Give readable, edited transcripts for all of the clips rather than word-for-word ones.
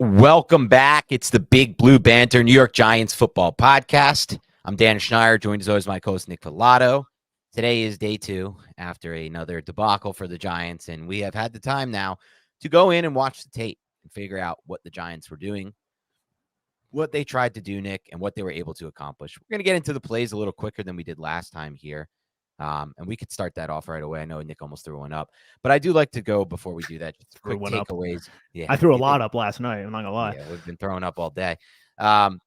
Welcome back. It's the Big Blue Banter New York Giants football podcast. I'm Dan Schneider, joined as always by my co-host Nick Pilato. Today is day 2 after another debacle for the Giants, and we have had the time now to go in and watch the tape and figure out what the Giants were doing, what they tried to do, Nick, and what they were able to accomplish. We're going to get into the plays a little quicker than we did last time here. And we could start that off right away. I know Nick almost threw one up, but I do like to go before we do that. Just quick takeaways. Yeah, I threw a lot up last night. I'm not gonna lie. Yeah, we've been throwing up all day. I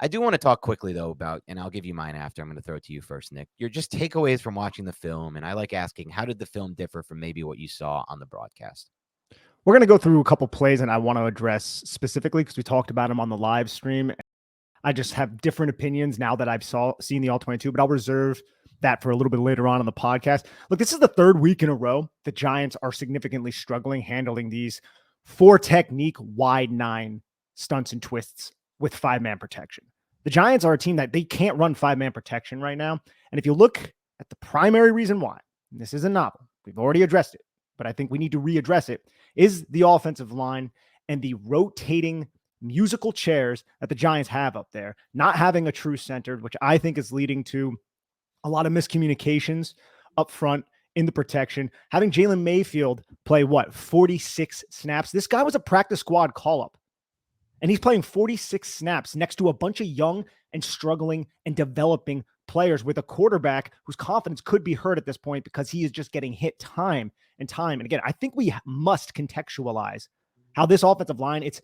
do want to talk quickly though about, and I'll give you mine after. I'm going to throw it to you first, Nick. Your just takeaways from watching the film, and I like asking, how did the film differ from maybe what you saw on the broadcast? We're going to go through a couple plays, and I want to address specifically because we talked about them on the live stream. I just have different opinions now that I've seen the All-22, but I'll reserve that for a little bit later on the podcast. Look, this is the third week in a row the Giants are significantly struggling handling these 4-technique wide 9 stunts and twists with 5-man protection. The Giants are a team that they can't run 5-man protection right now. And if you look at the primary reason why, and this isn't novel, we've already addressed it, but I think we need to readdress it, is the offensive line and the rotating musical chairs that the Giants have up there, not having a true center, which I think is leading to a lot of miscommunications up front in the protection. Having Jalen Mayfield play 46 snaps. This guy was a practice squad call-up, and he's playing 46 snaps next to a bunch of young and struggling and developing players with a quarterback whose confidence could be hurt at this point because he is just getting hit time and time. And again, I think we must contextualize how this offensive line, it's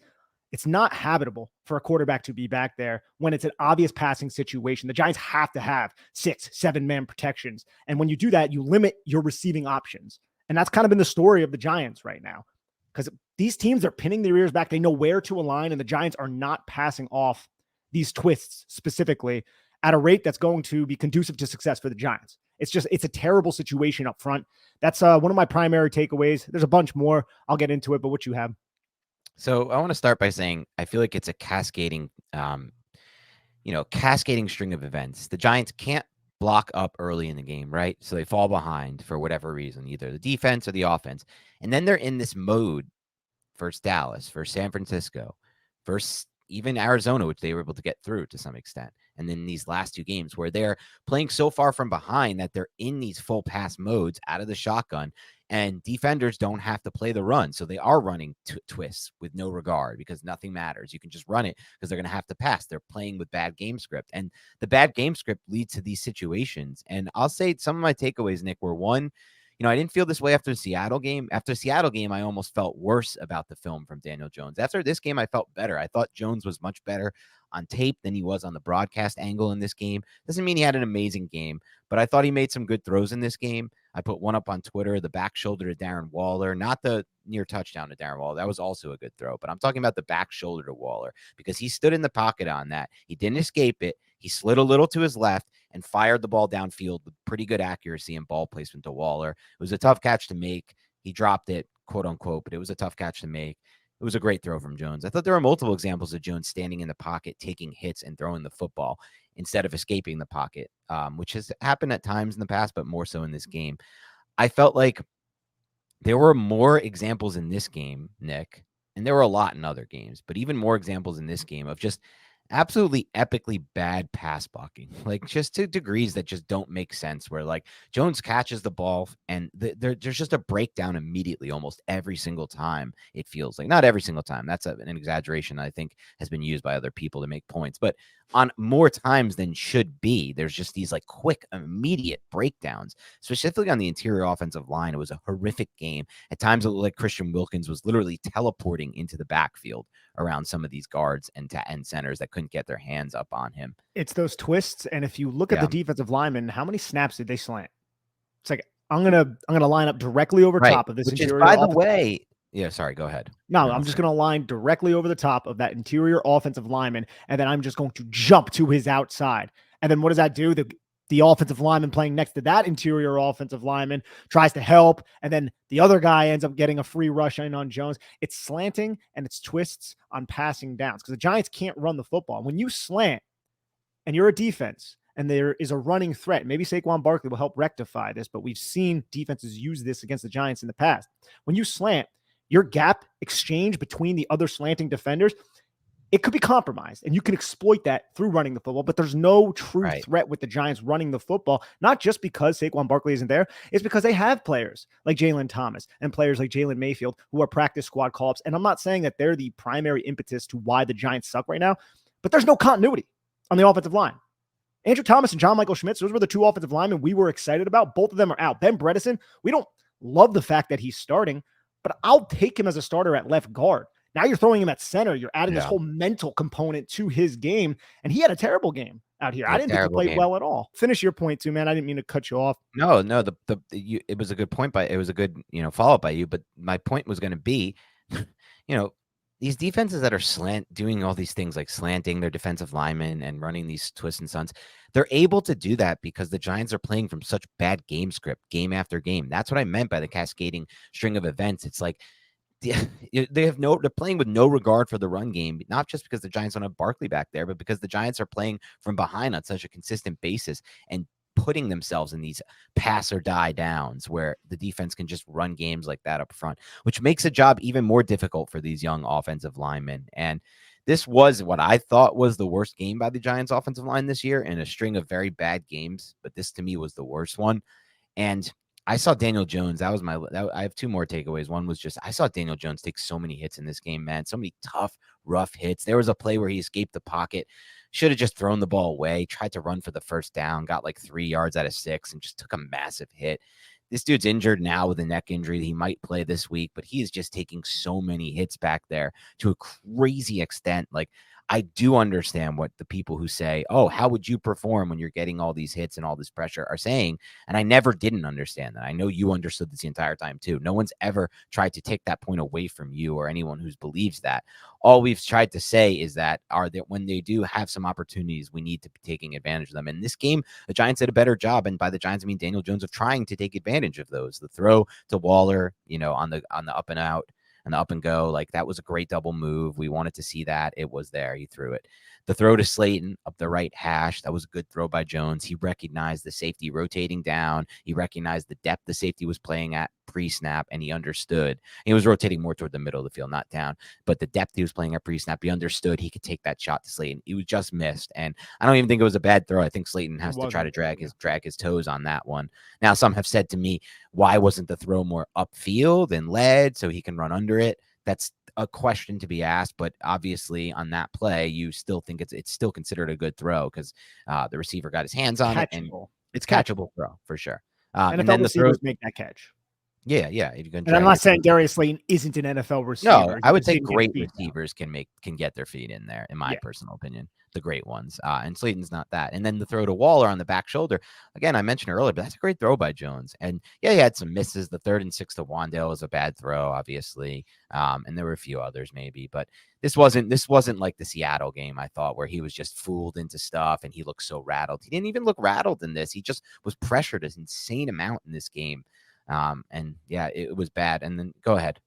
not habitable for a quarterback to be back there when it's an obvious passing situation. The Giants have to have 6, 7-man protections. And when you do that, you limit your receiving options. And that's kind of been the story of the Giants right now, because these teams are pinning their ears back. They know where to align, and the Giants are not passing off these twists specifically at a rate that's going to be conducive to success for the Giants. It's a terrible situation up front. That's one of my primary takeaways. There's a bunch more. I'll get into it, but what you have? So I want to start by saying I feel like it's a cascading string of events. The Giants can't block up early in the game, right? So they fall behind for whatever reason, either the defense or the offense. And then they're in this mode versus Dallas, versus San Francisco, versus even Arizona, which they were able to get through to some extent. And then these last 2 games where they're playing so far from behind that they're in these full pass modes out of the shotgun, and defenders don't have to play the run. So they are running twists with no regard because nothing matters. You can just run it because they're going to have to pass. They're playing with bad game script, and the bad game script leads to these situations. And I'll say some of my takeaways, Nick, were one, I didn't feel this way after the Seattle game. After the Seattle game, I almost felt worse about the film from Daniel Jones. After this game, I felt better. I thought Jones was much better on tape than he was on the broadcast angle in this game. Doesn't mean he had an amazing game, but I thought he made some good throws in this game. I put one up on Twitter, the back shoulder to Darren Waller, not the near touchdown to Darren Waller. That was also a good throw, but I'm talking about the back shoulder to Waller because he stood in the pocket on that. He didn't escape it. He slid a little to his left and fired the ball downfield with pretty good accuracy and ball placement to Waller. It was a tough catch to make. He dropped it, quote unquote, but it was a tough catch to make. It was a great throw from Jones. I thought there were multiple examples of Jones standing in the pocket, taking hits and throwing the football instead of escaping the pocket, which has happened at times in the past, but more so in this game. I felt like there were more examples in this game, Nick, and there were a lot in other games, but even more examples in this game of just absolutely epically bad pass blocking, like just to degrees that just don't make sense, where like Jones catches the ball and there's just a breakdown immediately almost every single time. It feels like, not every single time, that's an exaggeration I think has been used by other people to make points, but on more times than should be, there's just these like quick immediate breakdowns, specifically on the interior offensive line. It was a horrific game. At times it looked like Christian Wilkins was literally teleporting into the backfield around some of these guards and centers that couldn't get their hands up on him. It's those twists. And if you look at the defensive linemen, how many snaps did they slant? It's like, I'm gonna line up directly over top of this which interior. Is, by the way, yeah, sorry, go ahead. No, I'm just going to line directly over the top of that interior offensive lineman, and then I'm just going to jump to his outside. And then what does that do? The offensive lineman playing next to that interior offensive lineman tries to help, and then the other guy ends up getting a free rush in on Jones. It's slanting and it's twists on passing downs because the Giants can't run the football. When you slant and you're a defense and there is a running threat, maybe Saquon Barkley will help rectify this, but we've seen defenses use this against the Giants in the past. When you slant, your gap exchange between the other slanting defenders, it could be compromised, and you can exploit that through running the football, but there's no true threat with the Giants running the football, not just because Saquon Barkley isn't there. It's because they have players like Jalen Thomas and players like Jalen Mayfield who are practice squad call-ups. And I'm not saying that they're the primary impetus to why the Giants suck right now, but there's no continuity on the offensive line. Andrew Thomas and John Michael Schmitz, those were the two offensive linemen we were excited about. Both of them are out. Ben Bredesen, we don't love the fact that he's starting, but I'll take him as a starter at left guard. Now you're throwing him at center. You're adding this whole mental component to his game. And he had a terrible game out here. I didn't think he played well at all. Finish your point too, man. I didn't mean to cut you off. No, it was a good point, but it was a good, follow-up by you. But my point was going to be, these defenses that are doing all these things like slanting their defensive linemen and running these twists and stunts, they're able to do that because the Giants are playing from such bad game script, game after game. That's what I meant by the cascading string of events. It's like, they're playing with no regard for the run game, not just because the Giants don't have Barkley back there, but because the Giants are playing from behind on such a consistent basis and putting themselves in these pass or die downs where the defense can just run games like that up front, which makes the job even more difficult for these young offensive linemen. And this was what I thought was the worst game by the Giants offensive line this year in a string of very bad games, but this to me was the worst one. And I saw Daniel Jones. I have two more takeaways. One was just, I saw Daniel Jones take so many hits in this game, man. So many tough, rough hits. There was a play where he escaped the pocket, should have just thrown the ball away, tried to run for the first down, got like 3 yards out of 6 and just took a massive hit. This dude's injured now with a neck injury. He might play this week, but he is just taking so many hits back there to a crazy extent. Like, I do understand what the people who say, oh, how would you perform when you're getting all these hits and all this pressure are saying. And I never didn't understand that. I know you understood this the entire time too. No one's ever tried to take that point away from you or anyone who believes that. All we've tried to say is that when they do have some opportunities, we need to be taking advantage of them. In this game, the Giants did a better job. And by the Giants, I mean Daniel Jones, of trying to take advantage of those. The throw to Waller, on the up and out, and the up and go, like that was a great double move. We wanted to see that. It was there. He threw it. The throw to Slayton up the right hash, that was a good throw by Jones. He recognized the safety rotating down. He recognized the depth the safety was playing at pre-snap, and he understood. He was rotating more toward the middle of the field, not down. But the depth he was playing at pre-snap, he understood he could take that shot to Slayton. He was just missed. And I don't even think it was a bad throw. I think Slayton has to try to drag his toes on that one. Now, some have said to me, why wasn't the throw more upfield and led so he can run under it? That's a question to be asked, but obviously on that play, you still think it's still considered a good throw because the receiver got his hands on it, and it's catchable throw for sure. And then receivers make that catch. Yeah. And I'm not saying Darius Slayton isn't an NFL receiver. No, I would say great receivers can get their feet in there, in my personal opinion. The great ones. And Slayton's not that. And then the throw to Waller on the back shoulder. Again, I mentioned earlier, but that's a great throw by Jones. And yeah, he had some misses. The 3rd and 6 to Wandale was a bad throw, obviously. And there were a few others maybe, but this wasn't like the Seattle game, I thought, where he was just fooled into stuff and he looked so rattled. He didn't even look rattled in this. He just was pressured an insane amount in this game. And yeah, it was bad. And then go ahead.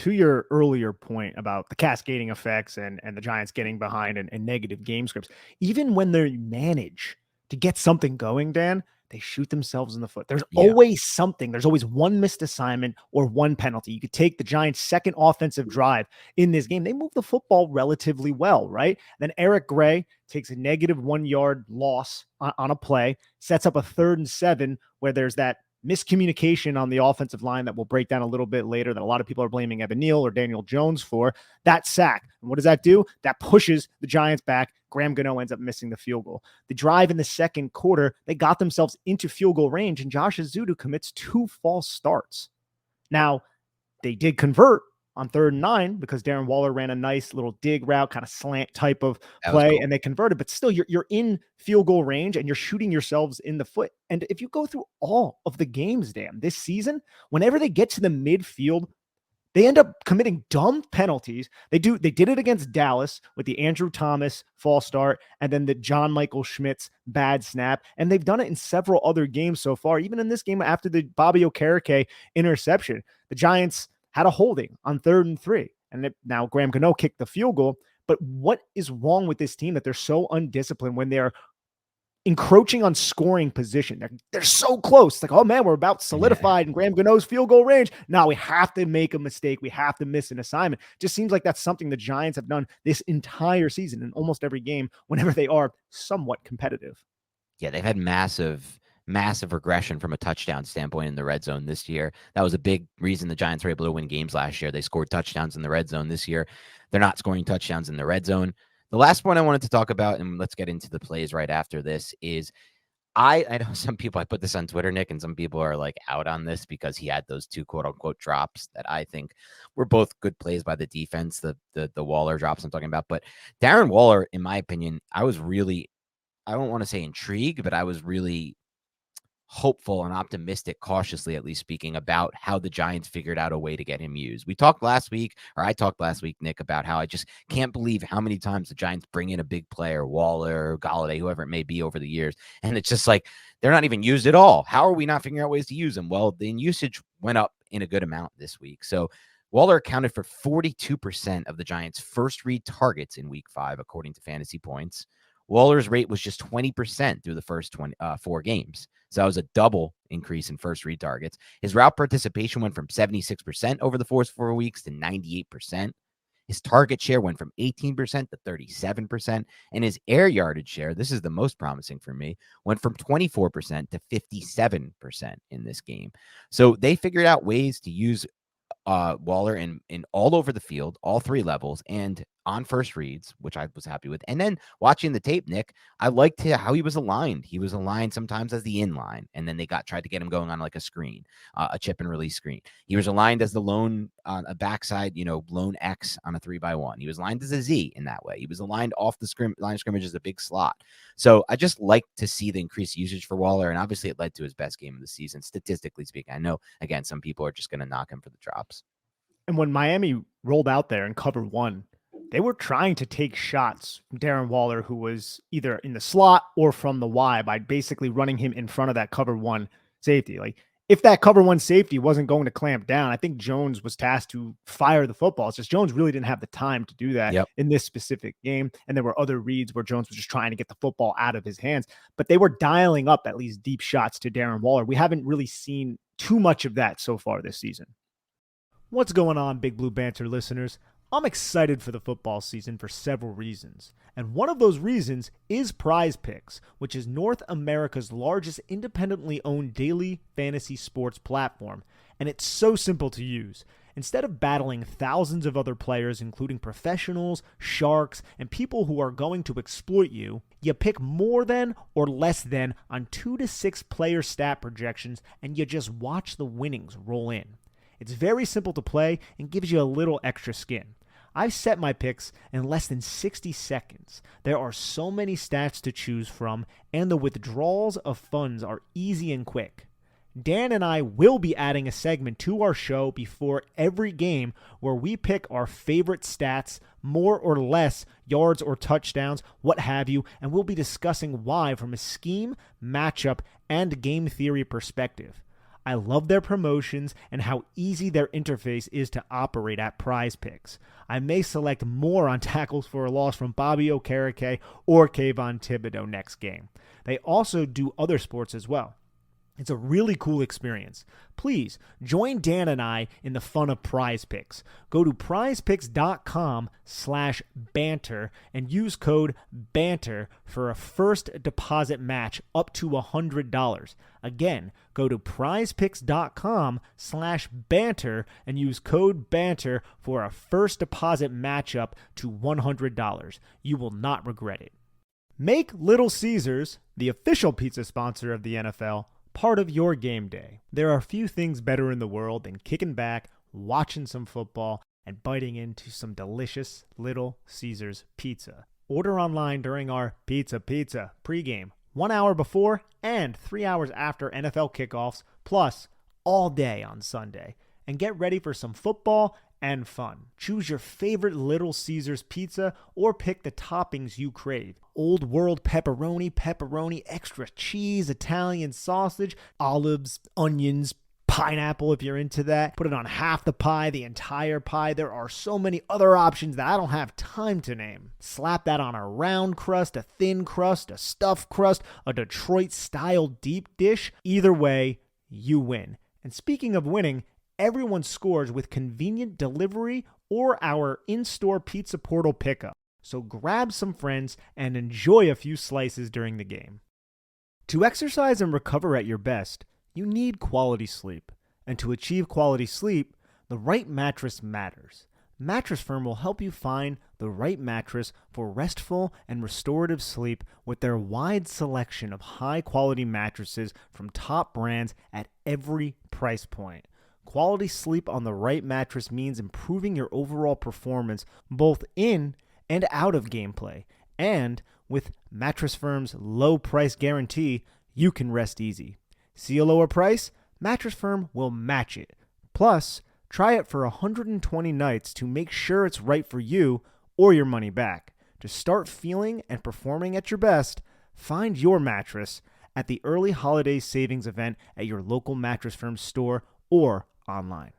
To your earlier point about the cascading effects and the Giants getting behind and negative game scripts, even when they manage to get something going, Dan, they shoot themselves in the foot. There's always something. There's always one missed assignment or one penalty. You could take the Giants' second offensive drive in this game. They move the football relatively well, right? Then Eric Gray takes a negative 1 yard loss on a play, sets up a 3rd and 7 where there's that miscommunication on the offensive line that we'll break down a little bit later that a lot of people are blaming Neal or Daniel Jones for. That sack. And what does that do? That pushes the Giants back. Graham Gano ends up missing the field goal. The drive in the second quarter, they got themselves into field goal range, and Josh Azudu commits 2 false starts. Now, they did convert on 3rd and 9 because Darren Waller ran a nice little dig route, kind of slant type of play, cool. And they converted. But still, you're in field goal range and you're shooting yourselves in the foot. And if you go through all of the games, Dan, this season, whenever they get to the midfield, they end up committing dumb penalties. They did it against Dallas with the Andrew Thomas false start and then the John Michael Schmitz bad snap. And they've done it in several other games so far, even in this game after the Bobby Okereke interception. The Giants had a holding on 3rd and 3. And now Graham Gano kicked the field goal. But what is wrong with this team that they're so undisciplined when they're encroaching on scoring position. They're so close. It's like, oh man, we're about solidified in Graham Gano's field goal range. Now we have to make a mistake. We have to miss an assignment. Just seems like that's something the Giants have done this entire season in almost every game whenever they are somewhat competitive. Yeah, they've had massive regression from a touchdown standpoint in the red zone this year. That was a big reason the Giants were able to win games last year. They scored touchdowns in the red zone this year. They're not scoring touchdowns in the red zone. The last point I wanted to talk about, and let's get into the plays right after this, is I know some people, I put this on Twitter, Nick, and some people are like out on this because he had those 2 quote unquote drops that I think were both good plays by the defense, the Waller drops I'm talking about. But Darren Waller, in my opinion, I don't want to say intrigued, but I was really hopeful and optimistic, cautiously at least speaking, about how the Giants figured out a way to get him used. I talked last week, Nick, about how I just can't believe how many times the Giants bring in a big player, Waller, Galladay, whoever it may be over the years, and it's just like they're not even used at all. How are we not figuring out ways to use them? Well, the usage went up in a good amount this week. So Waller accounted for 42% of the Giants' first read targets in week 5, according to Fantasy Points. Waller's rate was just 20% through the first 4 games. So that was a double increase in first read targets. His route participation went from 76% over the first 4 weeks to 98%. His target share went from 18% to 37%. And his air yardage share, this is the most promising for me, went from 24% to 57% in this game. So they figured out ways to use Waller in all over the field, all 3 levels, and on first reads, which I was happy with. And then watching the tape, Nick, I liked how he was aligned. He was aligned sometimes as the inline, and then they tried to get him going on like a screen, a chip and release screen. He was aligned as the lone a backside, lone X on a 3x1. He was aligned as a Z in that way. He was aligned off the line of scrimmage as a big slot. So I just like to see the increased usage for Waller, and obviously it led to his best game of the season, statistically speaking. I know, again, some people are just going to knock him for the drops. And when Miami rolled out there in cover 1, they were trying to take shots from Darren Waller, who was either in the slot or from the Y, by basically running him in front of that cover 1 safety. Like, if that cover 1 safety wasn't going to clamp down, I think Jones was tasked to fire the football. It's just Jones really didn't have the time to do that in this specific game. And there were other reads where Jones was just trying to get the football out of his hands, but they were dialing up at least deep shots to Darren Waller. We haven't really seen too much of that so far this season. What's going on, Big Blue Banter listeners? I'm excited for the football season for several reasons, and one of those reasons is Prize Picks, which is North America's largest independently owned daily fantasy sports platform, and it's so simple to use. Instead of battling thousands of other players, including professionals, sharks, and people who are going to exploit you, you pick more than or less than on 2 to 6 player stat projections, and you just watch the winnings roll in. It's very simple to play and gives you a little extra skin. I've set my picks in less than 60 seconds. There are so many stats to choose from, and the withdrawals of funds are easy and quick. Dan and I will be adding a segment to our show before every game where we pick our favorite stats, more or less yards or touchdowns, what have you, and we'll be discussing why from a scheme, matchup, and game theory perspective. I love their promotions and how easy their interface is to operate at Prize Picks. I may select more on tackles for a loss from Bobby Okereke or Kayvon Thibodeau next game. They also do other sports as well. It's a really cool experience. Please join Dan and I in the fun of Prize Picks. Go to prizepicks.com/banter and use code BANTER for a first deposit match up to $100. Again, go to prizepicks.com/banter and use code BANTER for a first deposit match up to $100. You will not regret it. Make Little Caesars, the official pizza sponsor of the NFL, part of your game day. There are few things better in the world than kicking back, watching some football, and biting into some delicious Little Caesars pizza. Order online during our Pizza pregame, 1 hour before and 3 hours after NFL kickoffs, plus all day on Sunday. And get ready for some football and fun. Choose your favorite Little Caesars pizza or pick the toppings you crave. Old World pepperoni, extra cheese, Italian sausage, olives, onions, pineapple if you're into that. Put it on half the pie, the entire pie. There are so many other options that I don't have time to name. Slap that on a round crust, a thin crust, a stuffed crust, a Detroit-style deep dish. Either way, you win. And speaking of winning, everyone scores with convenient delivery or our in-store pizza portal pickup. So grab some friends and enjoy a few slices during the game. To exercise and recover at your best, you need quality sleep. And to achieve quality sleep, the right mattress matters. Mattress Firm will help you find the right mattress for restful and restorative sleep with their wide selection of high-quality mattresses from top brands at every price point. Quality sleep on the right mattress means improving your overall performance both in and out of gameplay. And with Mattress Firm's low price guarantee, you can rest easy. See a lower price? Mattress Firm will match it. Plus, try it for 120 nights to make sure it's right for you or your money back. To start feeling and performing at your best, find your mattress at the early holiday savings event at your local Mattress Firm store or online.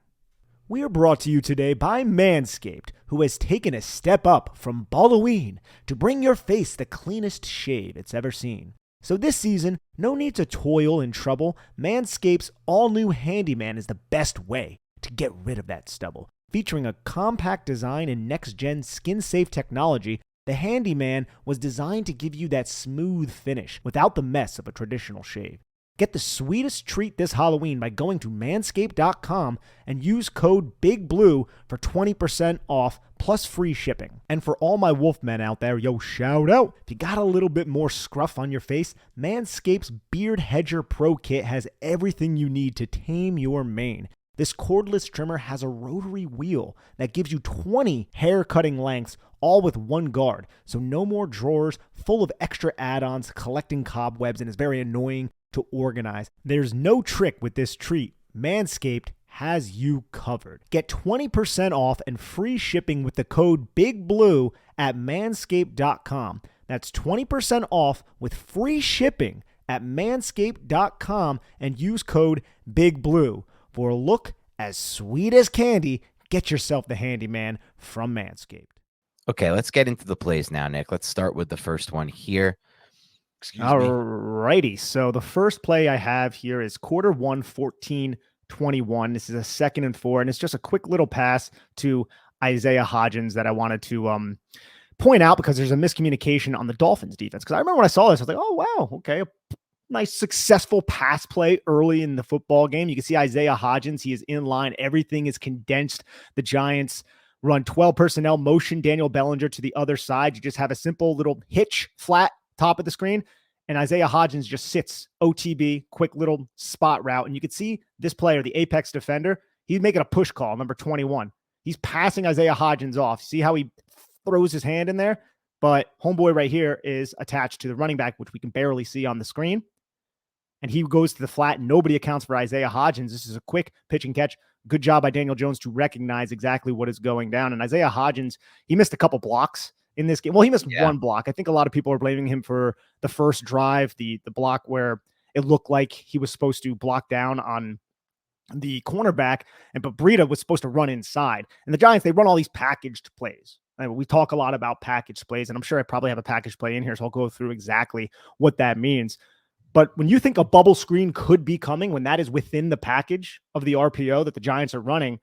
We are brought to you today by Manscaped, who has taken a step up from Halloween to bring your face the cleanest shave it's ever seen. So this season, no need to toil and trouble. Manscaped's all-new Handyman is the best way to get rid of that stubble. Featuring a compact design and next-gen skin-safe technology, the Handyman was designed to give you that smooth finish without the mess of a traditional shave. Get the sweetest treat this Halloween by going to manscaped.com and use code BIGBLUE for 20% off plus free shipping. And for all my wolfmen out there, yo, shout out. If you got a little bit more scruff on your face, Manscaped's Beard Hedger Pro Kit has everything you need to tame your mane. This cordless trimmer has a rotary wheel that gives you 20 hair cutting lengths, all with one guard. So no more drawers full of extra add-ons collecting cobwebs, and it's very annoying to organize. There's no trick with this treat. Manscaped has you covered. Get 20% off and free shipping with the code BIGBLUE at manscaped.com. That's 20% off with free shipping at manscaped.com and use code BIGBLUE. For a look as sweet as candy, get yourself the Handyman from Manscaped. Okay, let's get into the plays now, Nick. Let's start with the first one here. All righty. So the first play I have here is quarter 1, 14-21. This is a 2nd and 4, and it's just a quick little pass to Isaiah Hodgins that I wanted to point out because there's a miscommunication on the Dolphins defense. Because I remember when I saw this, I was like, oh, wow, okay. Nice successful pass play early in the football game. You can see Isaiah Hodgins. He is in line. Everything is condensed. The Giants run 12 personnel, motion Daniel Bellinger to the other side. You just have a simple little hitch flat top of the screen, and Isaiah Hodgins just sits OTB, quick little spot route. And you can see this player, the apex defender, he's making a push call, number 21. He's passing Isaiah Hodgins off. See how he throws his hand in there? But homeboy right here is attached to the running back, which we can barely see on the screen. And he goes to the flat. Nobody accounts for Isaiah Hodgins. This is a quick pitch and catch. Good job by Daniel Jones to recognize exactly what is going down. And Isaiah Hodgins, he missed a couple blocks in this game. Well, he missed one block. I think a lot of people are blaming him for the first drive, the block where it looked like he was supposed to block down on the cornerback, but Breida was supposed to run inside. And the Giants, they run all these packaged plays. We talk a lot about packaged plays, and I'm sure I probably have a package play in here, so I'll go through exactly what that means. But when you think a bubble screen could be coming, when that is within the package of the RPO that the Giants are running,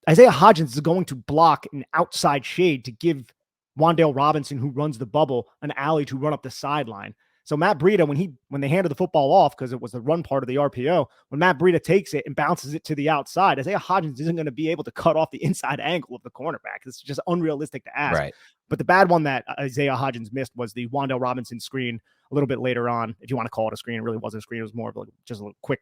Isaiah Hodgins is going to block an outside shade to give Wan'Dale Robinson, who runs the bubble, an alley to run up the sideline. So Matt Breida, when they handed the football off, because it was the run part of the RPO, when Matt Breida takes it and bounces it to the outside, Isaiah Hodgins isn't going to be able to cut off the inside angle of the cornerback. It's just unrealistic to ask. Right. But the bad one that Isaiah Hodgins missed was the Wan'Dale Robinson screen a little bit later on. If you want to call it a screen, it really wasn't a screen. It was more of just a quick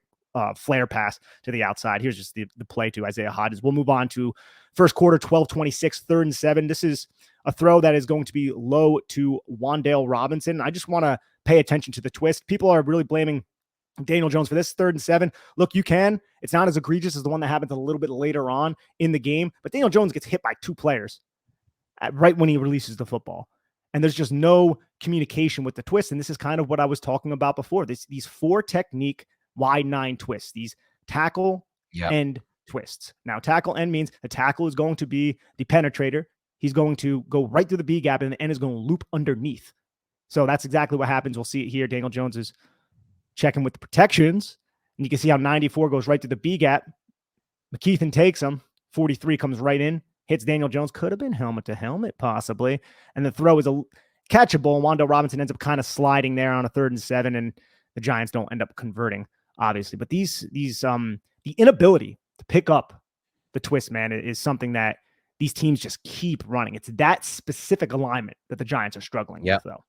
flare pass to the outside. Here's just the play to Isaiah Hodgins. We'll move on to first quarter, 12-26, 3rd and 7. This is a throw that is going to be low to Wan'Dale Robinson. I just want to pay attention to the twist. People are really blaming Daniel Jones for this 3rd and 7. Look, you can. It's not as egregious as the one that happened a little bit later on in the game, but Daniel Jones gets hit by 2 players right when he releases the football. And there's just no communication with the twist. And this is kind of what I was talking about before. These 4 technique wide 9 twists, these tackle Yep. and twists. Now, tackle end means the tackle is going to be the penetrator. He's going to go right through the B gap, and the end is going to loop underneath. So that's exactly what happens. We'll see it here. Daniel Jones is checking with the protections, and you can see how 94 goes right through the B gap. McKeithen takes him. 43 comes right in, hits Daniel Jones. Could have been helmet to helmet, possibly. And the throw is a catchable, and Wan'Dale Robinson ends up kind of sliding there on a 3rd and 7, and the Giants don't end up converting, obviously. But the inability to pick up the twist, man, is something that these teams just keep running. It's that specific alignment that the Giants are struggling with, though.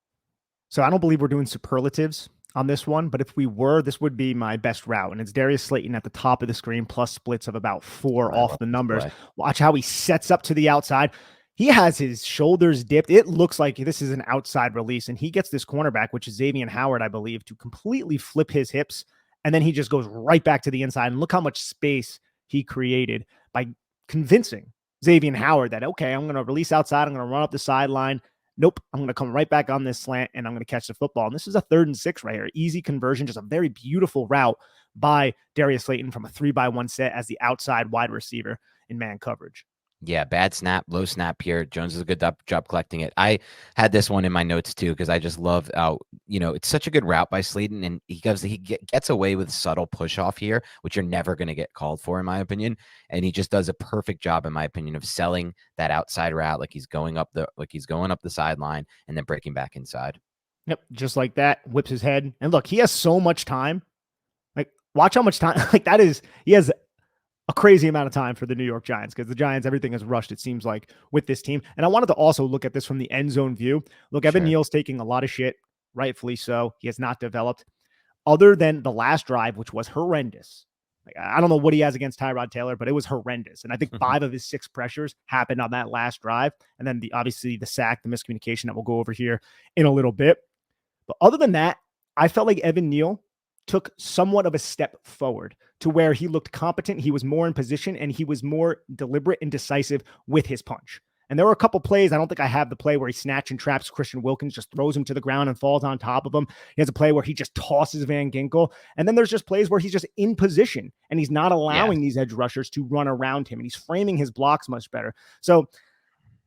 So I don't believe we're doing superlatives on this one, but if we were, this would be my best route. And it's Darius Slayton at the top of the screen, plus splits of about 4 off the numbers. Watch how he sets up to the outside. He has his shoulders dipped. It looks like this is an outside release, and he gets this cornerback, which is Xavier Howard, I believe, to completely flip his hips, and then he just goes right back to the inside. And look how much space he created by convincing Xavier Howard that, okay, I'm going to release outside, I'm going to run up the sideline. Nope, I'm going to come right back on this slant, and I'm going to catch the football. And this is a 3rd and 6 right here. Easy conversion, just a very beautiful route by Darius Slayton from a 3-by-1 set as the outside wide receiver in man coverage. Yeah, bad snap, low snap here. Jones does a good job collecting it. I had this one in my notes too because I just love how, it's such a good route by Slayton, and he gets away with subtle push off here, which you're never going to get called for, in my opinion. And he just does a perfect job, in my opinion, of selling that outside route like he's going up the sideline and then breaking back inside. Yep, just like that, whips his head. And look, he has so much time. Like, watch how much time, he has a crazy amount of time for the New York Giants, because the Giants, everything is rushed, it seems like, with this team. And I wanted to also look at this from the end zone view. Look, Evan Neal's taking a lot of shit, rightfully so. He has not developed, other than the last drive, which was horrendous. Like, I don't know what he has against Tyrod Taylor, but it was horrendous. And I think 5 of his 6 pressures happened on that last drive. And then obviously the sack, the miscommunication that we'll go over here in a little bit. But other than that, I felt like Evan Neal took somewhat of a step forward to where he looked competent. He was more in position, and he was more deliberate and decisive with his punch. And there were a couple plays. I don't think I have the play where he snatch and traps Christian Wilkins, just throws him to the ground and falls on top of him. He has a play where he just tosses Van Ginkel. And then there's just plays where he's just in position, and he's not allowing these edge rushers to run around him, and he's framing his blocks much better. So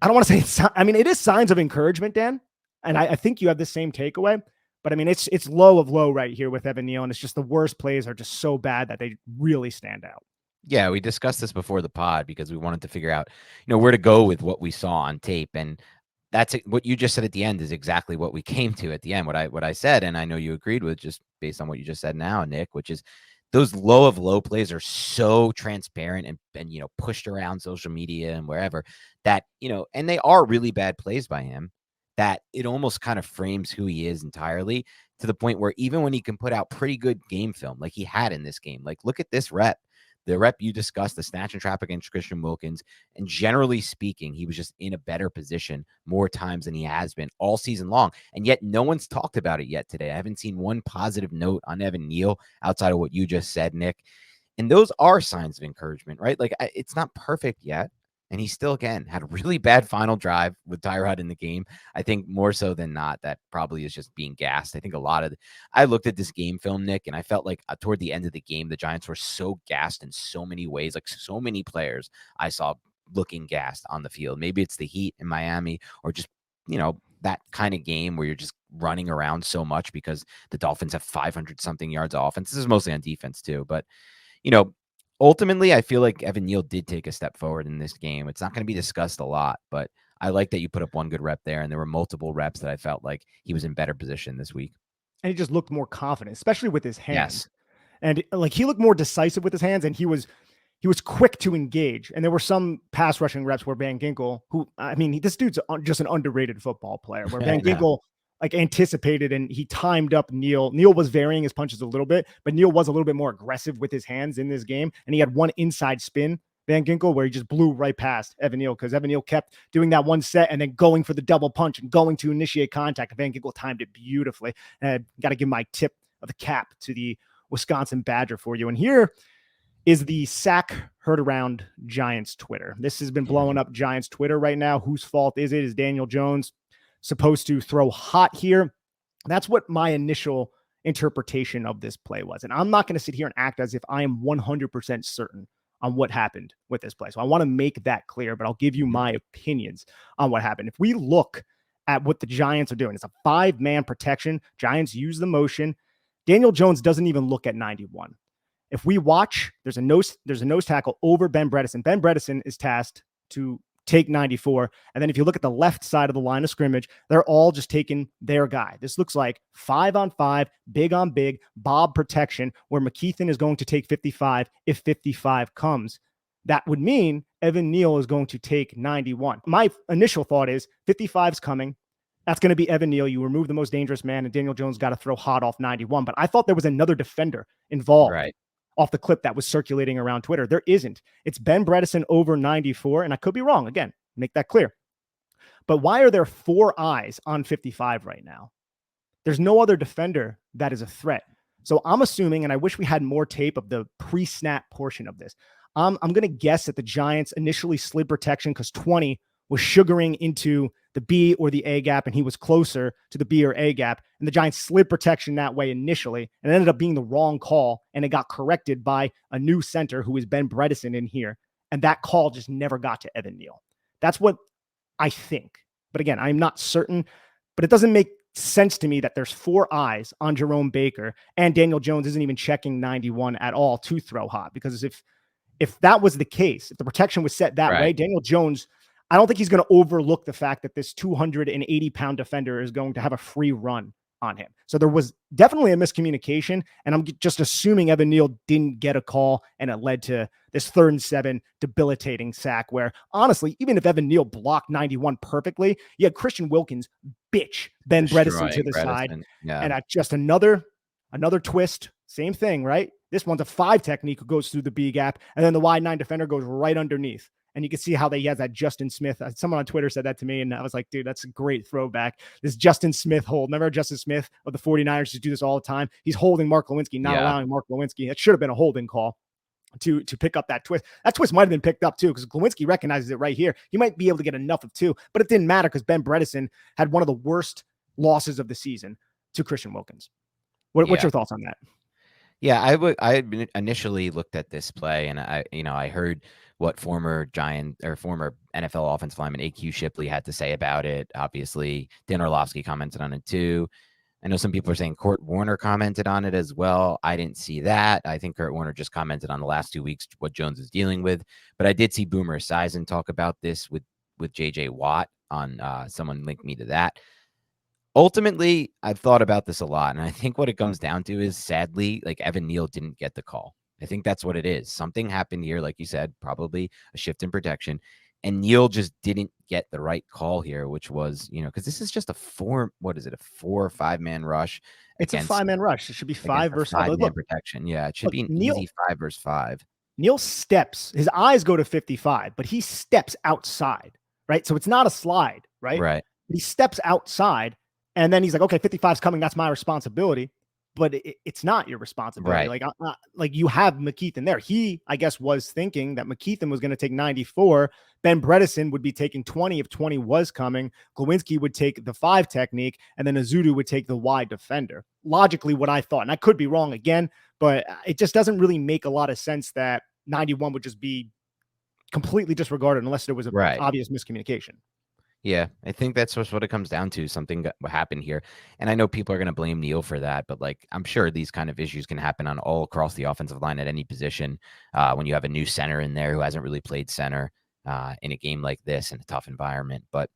I don't want to say it is signs of encouragement, Dan. And I think you have the same takeaway. But it's low of low right here with Evan Neal, and it's just the worst plays are just so bad that they really stand out. Yeah, we discussed this before the pod because we wanted to figure out, where to go with what we saw on tape, and that's what you just said at the end is exactly what we came to at the end. What I said, and I know you agreed with, just based on what you just said now, Nick, which is those low of low plays are so transparent and pushed around social media and wherever that and they are really bad plays by him, that it almost kind of frames who he is entirely, to the point where even when he can put out pretty good game film, like he had in this game, like look at this rep, the rep you discussed, the snatch and trap against Christian Wilkins. And generally speaking, he was just in a better position more times than he has been all season long. And yet no one's talked about it yet today. I haven't seen one positive note on Evan Neal outside of what you just said, Nick. And those are signs of encouragement, right? Like it's not perfect yet. And he still, again, had a really bad final drive with Tyrod in the game. I think more so than not, that probably is just being gassed. I think I looked at this game film, Nick, and I felt like toward the end of the game, the Giants were so gassed in so many ways, like so many players I saw looking gassed on the field. Maybe it's the heat in Miami, or just, that kind of game where you're just running around so much because the Dolphins have 500 something yards of offense. This is mostly on defense too, but, ultimately, I feel like Evan Neal did take a step forward in this game. It's not going to be discussed a lot, but I like that you put up one good rep there, and there were multiple reps that I felt like he was in better position this week. And he just looked more confident, especially with his hands. Yes. And like he looked more decisive with his hands, and he was quick to engage. And there were some pass rushing reps where Van Ginkel, this dude's just an underrated football player, where Van Ginkel anticipated and he timed up Neal. Neal was varying his punches a little bit, but Neal was a little bit more aggressive with his hands in this game. And he had one inside spin, Van Ginkel, where he just blew right past Evan Neal, because Evan Neal kept doing that one set and then going for the double punch and going to initiate contact. Van Ginkel timed it beautifully. And I got to give my tip of the cap to the Wisconsin Badger for you. And here is the sack heard around Giants Twitter. This has been blowing up Giants Twitter right now. Whose fault is it? Is Daniel Jones supposed to throw hot here? That's what my initial interpretation of this play was. And I'm not going to sit here and act as if I am 100% certain on what happened with this play. So I want to make that clear, but I'll give you my opinions on what happened. If we look at what the Giants are doing, it's a 5-man protection. Giants use the motion. Daniel Jones doesn't even look at 91. If we watch, there's a nose tackle over Ben Bredeson. Ben Bredeson is tasked to take 94. And then if you look at the left side of the line of scrimmage, they're all just taking their guy. This looks like 5-on-5, big on big, Bob protection, where McKeithen is going to take 55 if 55 comes. That would mean Evan Neal is going to take 91. My initial thought is 55's coming. That's going to be Evan Neal. You remove the most dangerous man, and Daniel Jones got to throw hot off 91. But I thought there was another defender involved off the clip that was circulating around Twitter. There isn't. It's Ben Bredeson over 94, and I could be wrong. Again, make that clear. But why are there 4 eyes on 55 right now? There's no other defender that is a threat. So I'm assuming, and I wish we had more tape of the pre-snap portion of this. I'm going to guess that the Giants initially slid protection because 20 was sugaring into the B or the A gap, and he was closer to the B or A gap. And the Giants slid protection that way initially, and it ended up being the wrong call, and it got corrected by a new center who is Ben Bredeson in here. And that call just never got to Evan Neal. That's what I think. But again, I'm not certain, but it doesn't make sense to me that there's 4 eyes on Jerome Baker, and Daniel Jones isn't even checking 91 at all to throw hot. Because if that was the case, if the protection was set that way, Daniel Jones, I don't think he's going to overlook the fact that this 280-pound defender is going to have a free run on him. So there was definitely a miscommunication, and I'm just assuming Evan Neal didn't get a call, and it led to this 3rd and 7 debilitating sack where, honestly, even if Evan Neal blocked 91 perfectly, you had Christian Wilkins bitch Ben Bredeson to the side. Yeah. And just another twist, same thing, right? This one's a 5 technique who goes through the B gap, and then the wide 9 defender goes right underneath. And you can see how he has that Justin Smith. Someone on Twitter said that to me, and I was like, dude, that's a great throwback. This Justin Smith hold. Remember Justin Smith of the 49ers used to do this all the time? He's holding Mark Lewinsky, not allowing Mark Lewinsky. It should have been a holding call to pick up that twist. That twist might have been picked up too, because Lewinsky recognizes it right here. He might be able to get enough of 2, but it didn't matter because Ben Bredeson had one of the worst losses of the season to Christian Wilkins. What's your thoughts on that? Yeah, I initially looked at this play, and I heard what former NFL offensive lineman A.Q. Shipley had to say about it. Obviously, Dan Orlovsky commented on it too. I know some people are saying Kurt Warner commented on it as well. I didn't see that. I think Kurt Warner just commented on the last 2 weeks, what Jones is dealing with. But I did see Boomer Esiason talk about this with J.J. Watt on someone linked me to that. Ultimately, I've thought about this a lot, and I think what it comes down to is, sadly, like Evan Neal didn't get the call. I think that's what it is. Something happened here, like you said, probably a shift in protection, and Neal just didn't get the right call here, which was, because this is just a 4 or 5-man rush. It's a 5-man rush. It should be 5 versus 5-man protection. Yeah, it should be an easy 5 versus 5. Neal steps. His eyes go to 55, but he steps outside, right? So it's not a slide, right? Right. He steps outside. And then he's like, okay, 55's coming. That's my responsibility. But it's not your responsibility. Right. Like you have McKeithen there. He, I guess, was thinking that McKeithen was going to take 94. Ben Bredeson would be taking 20 if 20 was coming. Glowinski would take the 5 technique, and then Azudu would take the wide defender. Logically, what I thought, and I could be wrong again, but it just doesn't really make a lot of sense that 91 would just be completely disregarded unless there was an obvious miscommunication. Yeah, I think that's just what it comes down to. Something happened here. And I know people are going to blame Neal for that, but I'm sure these kind of issues can happen on all across the offensive line at any position. When you have a new center in there who hasn't really played center in a game like this in a tough environment. But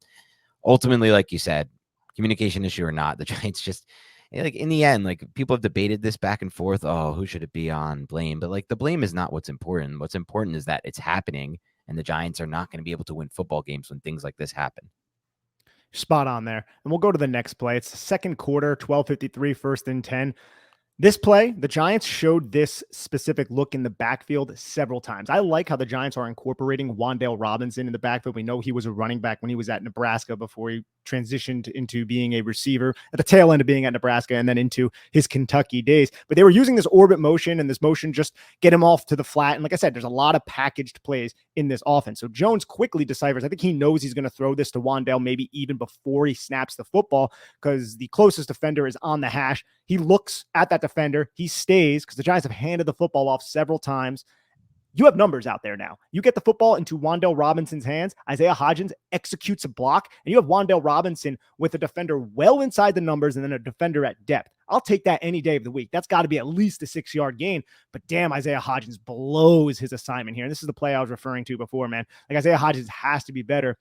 ultimately, like you said, communication issue or not, the Giants just, in the end, people have debated this back and forth. Oh, who should it be on? Blame. But the blame is not what's important. What's important is that it's happening, and the Giants are not going to be able to win football games when things like this happen. Spot on there. And we'll go to the next play. It's the second quarter, 12:53, 1st and 10. This play, the Giants showed this specific look in the backfield several times. I like how the Giants are incorporating Wan'Dale Robinson in the backfield. We know he was a running back when he was at Nebraska before he transitioned into being a receiver at the tail end of being at Nebraska and then into his Kentucky days. But they were using this orbit motion and this motion just get him off to the flat. And like I said, there's a lot of packaged plays in this offense. So Jones quickly deciphers. I think he knows he's going to throw this to Wan'Dale maybe even before he snaps the football because the closest defender is on the hash. He looks at that defender. He stays because the Giants have handed the football off several times. You have numbers out there now. You get the football into Wan'Dale Robinson's hands. Isaiah Hodgins executes a block, and you have Wan'Dale Robinson with a defender well inside the numbers and then a defender at depth. I'll take that any day of the week. That's got to be at least a 6-yard gain. But damn, Isaiah Hodgins blows his assignment here. And this is the play I was referring to before, man. Like Isaiah Hodgins has to be better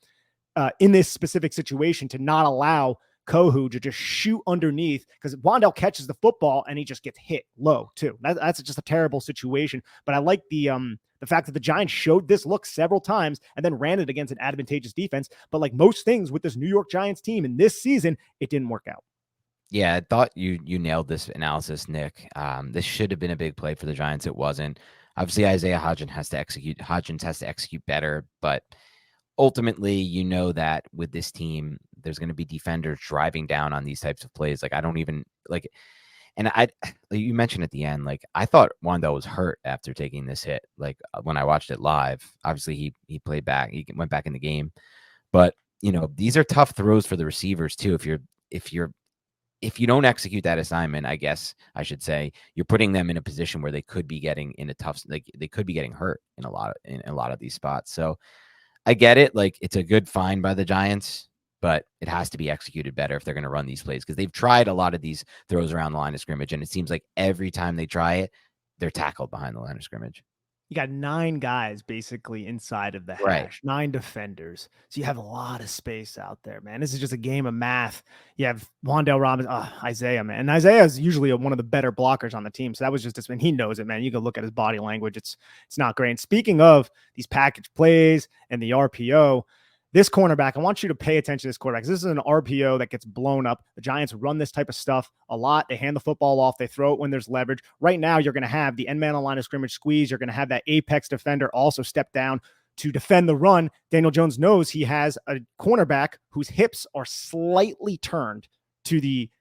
in this specific situation to not allow Kohu to just shoot underneath because Wan'Dale catches the football and he just gets hit low too. That's just a terrible situation. But I like the fact that the Giants showed this look several times and then ran it against an advantageous defense. But like most things with this New York Giants team in this season, it didn't work out. Yeah, I thought you nailed this analysis, Nick. This should have been a big play for the Giants. It wasn't. Obviously, Isaiah Hodgins has to execute better, but ultimately, you know that with this team, there's going to be defenders driving down on these types of plays. Like I don't even like, and you mentioned at the end, like I thought Wan'Dale was hurt after taking this hit. Like when I watched it live, obviously he played back, he went back in the game, but you know these are tough throws for the receivers too. If you don't execute that assignment, I guess I should say you're putting them in a position where they could be getting in a tough, like they could be getting hurt in a lot of these spots. So I get it. Like it's a good find by the Giants, but it has to be executed better if they're going to run these plays because they've tried a lot of these throws around the line of scrimmage. And it seems like every time they try it, they're tackled behind the line of scrimmage. You got 9 guys basically inside of the hash, Right. 9 defenders. So you have a lot of space out there, man. This is just a game of math. You have Wan'Dale Robinson, Isaiah, man. And Isaiah is usually one of the better blockers on the team. So that was just this, and he knows it, man. You can look at his body language. It's not great. And speaking of these package plays and the RPO, this cornerback, I want you to pay attention to this quarterback. This is an RPO that gets blown up. The Giants run this type of stuff a lot. They hand the football off. They throw it when there's leverage. Right now, you're going to have the end man on line of scrimmage squeeze. You're going to have that apex defender also step down to defend the run. Daniel Jones knows he has a cornerback whose hips are slightly turned to the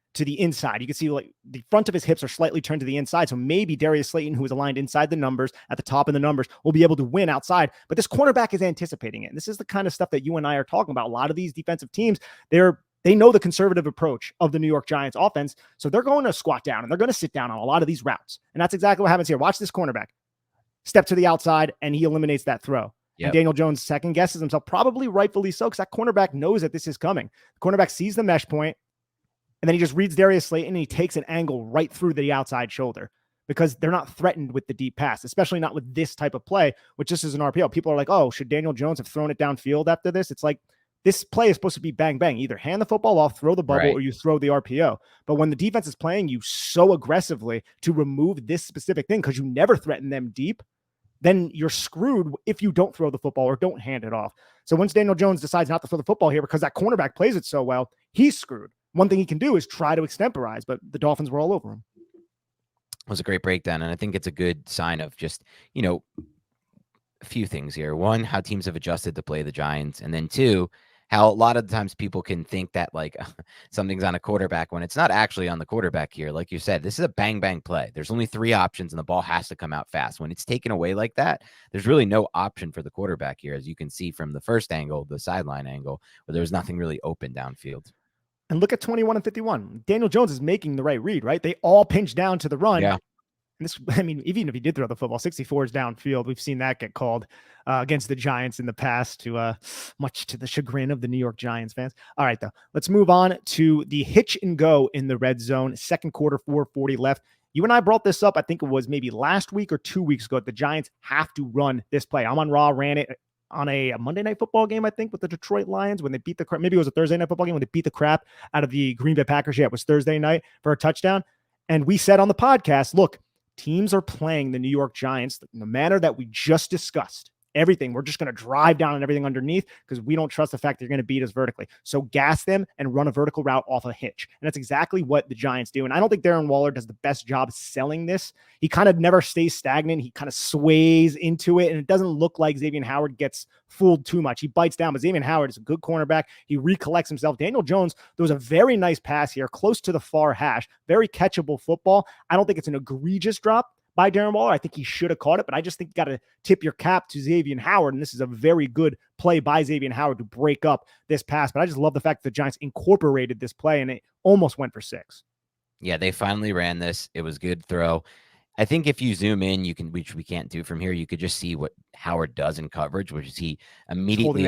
inside. You can see like the front of his hips are slightly turned to the inside. So maybe Darius Slayton, who is aligned inside the numbers at the top of the numbers, will be able to win outside. But this cornerback is anticipating it. And this is the kind of stuff that you and I are talking about. A lot of these defensive teams, they know the conservative approach of the New York Giants offense. So they're going to squat down and they're going to sit down on a lot of these routes. And that's exactly what happens here. Watch this cornerback step to the outside and he eliminates that throw. Yep. And Daniel Jones second guesses himself, probably rightfully so, because that cornerback knows that this is coming. The cornerback sees the mesh point, and then he just reads Darius Slayton and he takes an angle right through the outside shoulder because they're not threatened with the deep pass, especially not with this type of play, which just is an RPO. People are like, oh, should Daniel Jones have thrown it downfield after this? It's like this play is supposed to be bang, bang. Either hand the football off, throw the bubble, right, or you throw the RPO. But when the defense is playing you so aggressively to remove this specific thing because you never threaten them deep, then you're screwed if you don't throw the football or don't hand it off. So once Daniel Jones decides not to throw the football here because that cornerback plays it so well, he's screwed. One thing he can do is try to extemporize, but the Dolphins were all over him. It was a great breakdown, and I think it's a good sign of just, you know, a few things here. One, how teams have adjusted to play the Giants, and then two, how a lot of the times people can think that like something's on a quarterback when it's not actually on the quarterback here. Like you said, this is a bang, bang play. There's only 3 options and the ball has to come out fast. When it's taken away like that, there's really no option for the quarterback here, as you can see from the first angle, the sideline angle, where there's nothing really open downfield. And look at 21 and 51. Daniel Jones is making the right read, right? They all pinch down to the run. Yeah. And this, I mean, even if he did throw the football, 64 is downfield. We've seen that get called against the Giants in the past, to much to the chagrin of the New York Giants fans. All right, though, let's move on to the hitch and go in the red zone. Second quarter, 4:40 left. You and I brought this up, I think it was maybe last week or 2 weeks ago. The Giants have to run this play. Amon-Ra ran it on a Monday Night Football game, I think, with the Detroit Lions when they beat the crap. Maybe it was a Thursday Night Football game when they beat the crap out of the Green Bay Packers. Yeah, it was Thursday night for a touchdown. And we said on the podcast, look, teams are playing the New York Giants in the manner that we just discussed. everything. We're just going to drive down on everything underneath because we don't trust the fact they're going to beat us vertically. So gas them and run a vertical route off a hitch. And that's exactly what the Giants do. And I don't think Darren Waller does the best job selling this. He kind of never stays stagnant. He kind of sways into it, and it doesn't look like Xavier Howard gets fooled too much. He bites down, but Xavier Howard is a good cornerback. He recollects himself. Daniel Jones, there was a very nice pass here, close to the far hash, very catchable football. I don't think it's an egregious drop by Darren Waller. I think he should have caught it, but I just think you got to tip your cap to Xavier Howard, and this is a very good play by Xavier Howard to break up this pass. But I just love the fact that the Giants incorporated this play, and it almost went for 6. Yeah, they finally ran this. It was a good throw. I think if you zoom in, you can, which we can't do from here, you could just see what Howard does in coverage, which is he immediately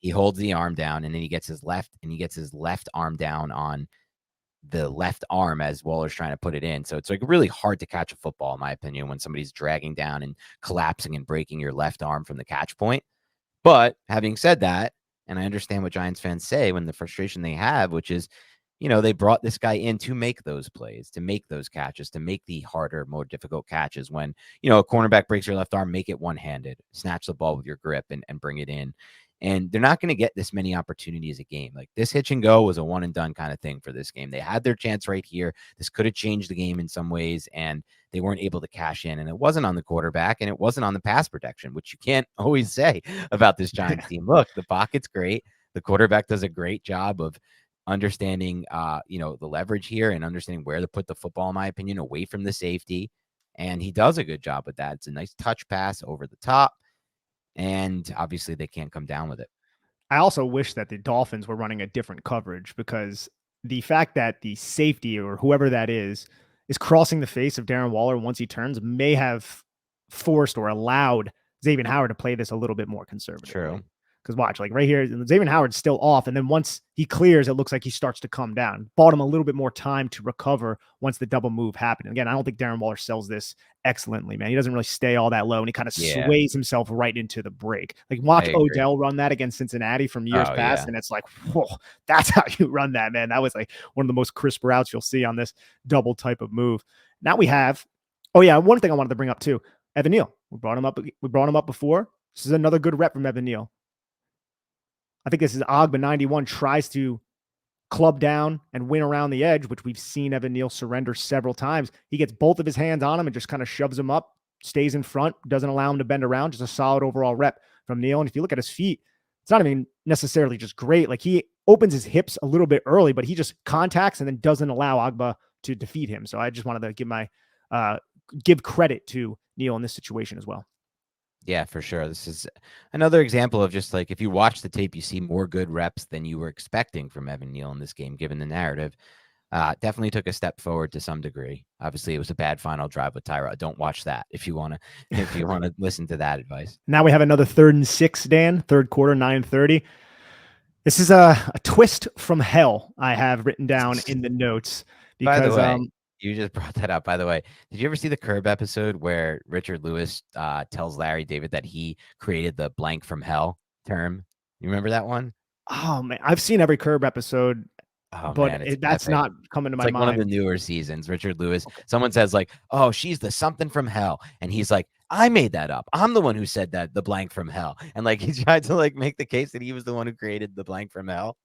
he holds the arm down, and then he gets his left arm down on the left arm as Waller's trying to put it in. So it's like really hard to catch a football, in my opinion, when somebody's dragging down and collapsing and breaking your left arm from the catch point. But having said that, and I understand what Giants fans say when the frustration they have, which is, they brought this guy in to make those plays, to make those catches, to make the harder, more difficult catches. When, a cornerback breaks your left arm, make it one-handed, snatch the ball with your grip and bring it in. And they're not going to get this many opportunities a game. Like this hitch and go was a one and done kind of thing for this game. They had their chance right here. This could have changed the game in some ways, and they weren't able to cash in. And it wasn't on the quarterback, and it wasn't on the pass protection, which you can't always say about this Giants team. Look, the pocket's great. The quarterback does a great job of understanding, the leverage here and understanding where to put the football, in my opinion, away from the safety. And he does a good job with that. It's a nice touch pass over the top. And obviously they can't come down with it. I also wish that the Dolphins were running a different coverage, because the fact that the safety or whoever that is crossing the face of Darren Waller once he turns may have forced or allowed Xavier Howard to play this a little bit more conservatively. True. Because watch, like right here, Xavier Howard's still off. And then once he clears, it looks like he starts to come down. Bought him a little bit more time to recover once the double move happened. And again, I don't think Darren Waller sells this excellently, man. He doesn't really stay all that low, and he kind of sways himself right into the break. Like watch Odell run that against Cincinnati from years past. And it's like, whoa, that's how you run that, man. That was like one of the most crisp routes you'll see on this double type of move. Now we have, one thing I wanted to bring up too, Evan Neal. We brought him up before. This is another good rep from Evan Neal. I think this is Ogba 91 tries to club down and win around the edge, which we've seen Evan Neal surrender several times. He gets both of his hands on him and just kind of shoves him up, stays in front, doesn't allow him to bend around. Just a solid overall rep from Neal. And if you look at his feet, it's not even necessarily just great. Like he opens his hips a little bit early, but he just contacts and then doesn't allow Ogba to defeat him. So I just wanted to give credit to Neal in this situation as well. Yeah, for sure. This is another example of just like, if you watch the tape, you see more good reps than you were expecting from Evan Neal in this game, given the narrative. Definitely took a step forward to some degree. Obviously, it was a bad final drive with Tyrod. Don't watch that if you want to listen to that advice. Now we have another 3rd and 6, Dan, third quarter, 9:30. This is a twist from hell I have written down in the notes. Because, by the way, you just brought that up, by the way. Did you ever see the Curb episode where Richard Lewis tells Larry David that he created the blank from hell term? You remember that one? Oh, man. I've seen every Curb episode, but man, that's not coming to my mind. One of the newer seasons, Richard Lewis. Okay. Someone says like, oh, she's the something from hell. And he's like, I made that up. I'm the one who said that, the blank from hell. And like, he tried to like make the case that he was the one who created the blank from hell,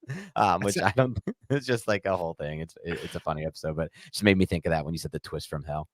which I don't, it's just like a whole thing. It's a funny episode, but it just made me think of that when you said the twist from hell.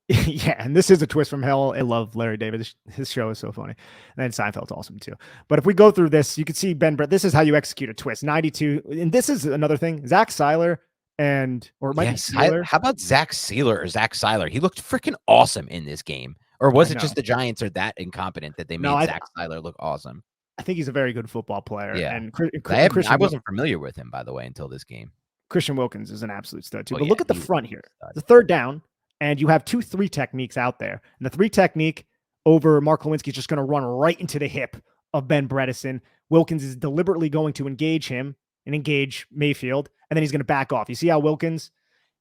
Yeah, and this is a twist from hell. I love Larry David. His show is so funny. And then Seinfeld's awesome too. But if we go through this, you can see Ben Brett. This is how you execute a twist. 92. And this is another thing. Zach Seiler or it might be Seiler. How about Zach Seiler or Zach Seiler? He looked freaking awesome in this game. Or was it just the Giants are that incompetent that they made Zach Seiler look awesome? I think he's a very good football player. Yeah. And I wasn't familiar with him, by the way, until this game. Christian Wilkins is an absolute stud too. But look at the front here. The third down. And you have 2-3 techniques out there. And the 3 technique over Mark Lewinsky is just going to run right into the hip of Ben Bredeson. Wilkins is deliberately going to engage him and engage Mayfield. And then he's going to back off. You see how Wilkins,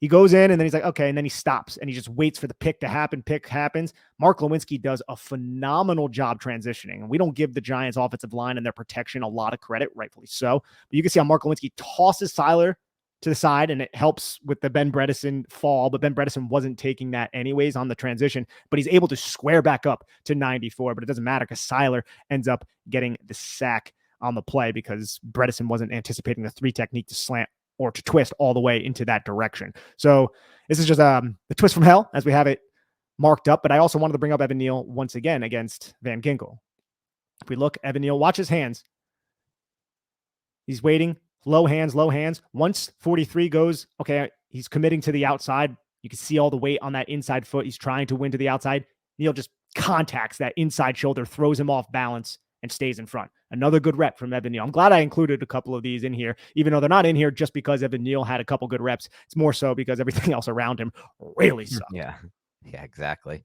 he goes in and then he's like, okay. And then he stops and he just waits for the pick to happen. Pick happens. Mark Lewinsky does a phenomenal job transitioning. And we don't give the Giants offensive line and their protection a lot of credit, rightfully so. But you can see how Mark Lewinsky tosses Seiler to the side, and it helps with the Ben Bredesen fall, but Ben Bredesen wasn't taking that anyways on the transition, but he's able to square back up to 94, but it doesn't matter because Seiler ends up getting the sack on the play because Bredesen wasn't anticipating the 3 technique to slant or to twist all the way into that direction. So this is just the twist from hell as we have it marked up, but I also wanted to bring up Evan Neal once again against Van Ginkel. If we look, Evan Neal, watch his hands. He's waiting. Low hands, low hands. Once 43 goes, okay, he's committing to the outside. You can see all the weight on that inside foot. He's trying to win to the outside. Neal just contacts that inside shoulder, throws him off balance, and stays in front. Another good rep from Evan Neal. I'm glad I included a couple of these in here, even though they're not in here just because Evan Neal had a couple good reps. It's more so because everything else around him really sucked. Yeah, exactly.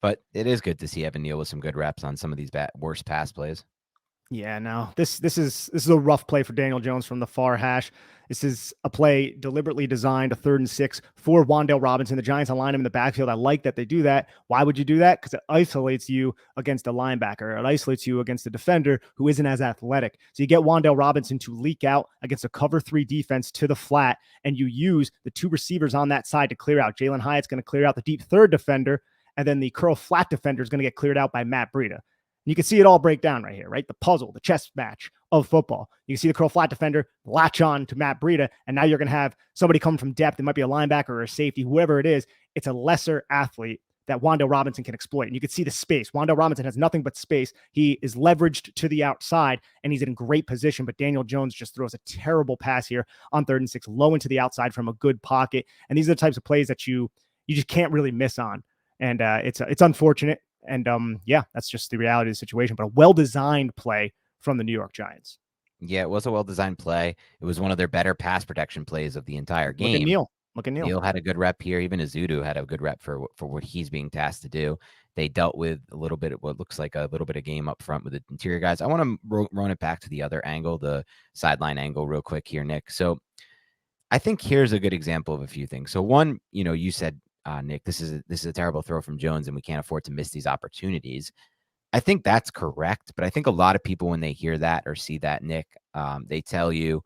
But it is good to see Evan Neal with some good reps on some of these worst pass plays. Yeah, no, this is a rough play for Daniel Jones from the far hash. This is a play deliberately designed, a 3rd and 6 for Wan'Dale Robinson. The Giants align him in the backfield. I like that they do that. Why would you do that? Because it isolates you against a linebacker. It isolates you against a defender who isn't as athletic. So you get Wan'Dale Robinson to leak out against a cover 3 defense to the flat, and you use the 2 receivers on that side to clear out. Jalen Hyatt's going to clear out the deep 3rd defender, and then the curl flat defender is going to get cleared out by Matt Breida. You can see it all break down right here, right? The puzzle, the chess match of football. You can see the curl flat defender latch on to Matt Breida, and now you're going to have somebody come from depth. It might be a linebacker or a safety, whoever it is. It's a lesser athlete that Wan'Dale Robinson can exploit. And you can see the space. Wan'Dale Robinson has nothing but space. He is leveraged to the outside, and he's in great position, but Daniel Jones just throws a terrible pass here on 3rd and 6, low into the outside from a good pocket. And these are the types of plays that you just can't really miss on. And it's unfortunate. And yeah, that's just the reality of the situation, but a well-designed play from the New York Giants. Yeah, it was a well-designed play. It was one of their better pass protection plays of the entire game. Look at Neal. Neal had a good rep here. Even Azudu had a good rep for what he's being tasked to do. They dealt with a little bit of what looks like a little bit of game up front with the interior guys. I want to run it back to the other angle, the sideline angle real quick here, Nick. So I think here's a good example of a few things. So one, you said, Nick, this is a terrible throw from Jones, and we can't afford to miss these opportunities. I think that's correct, but I think a lot of people, when they hear that or see that, Nick, they tell you,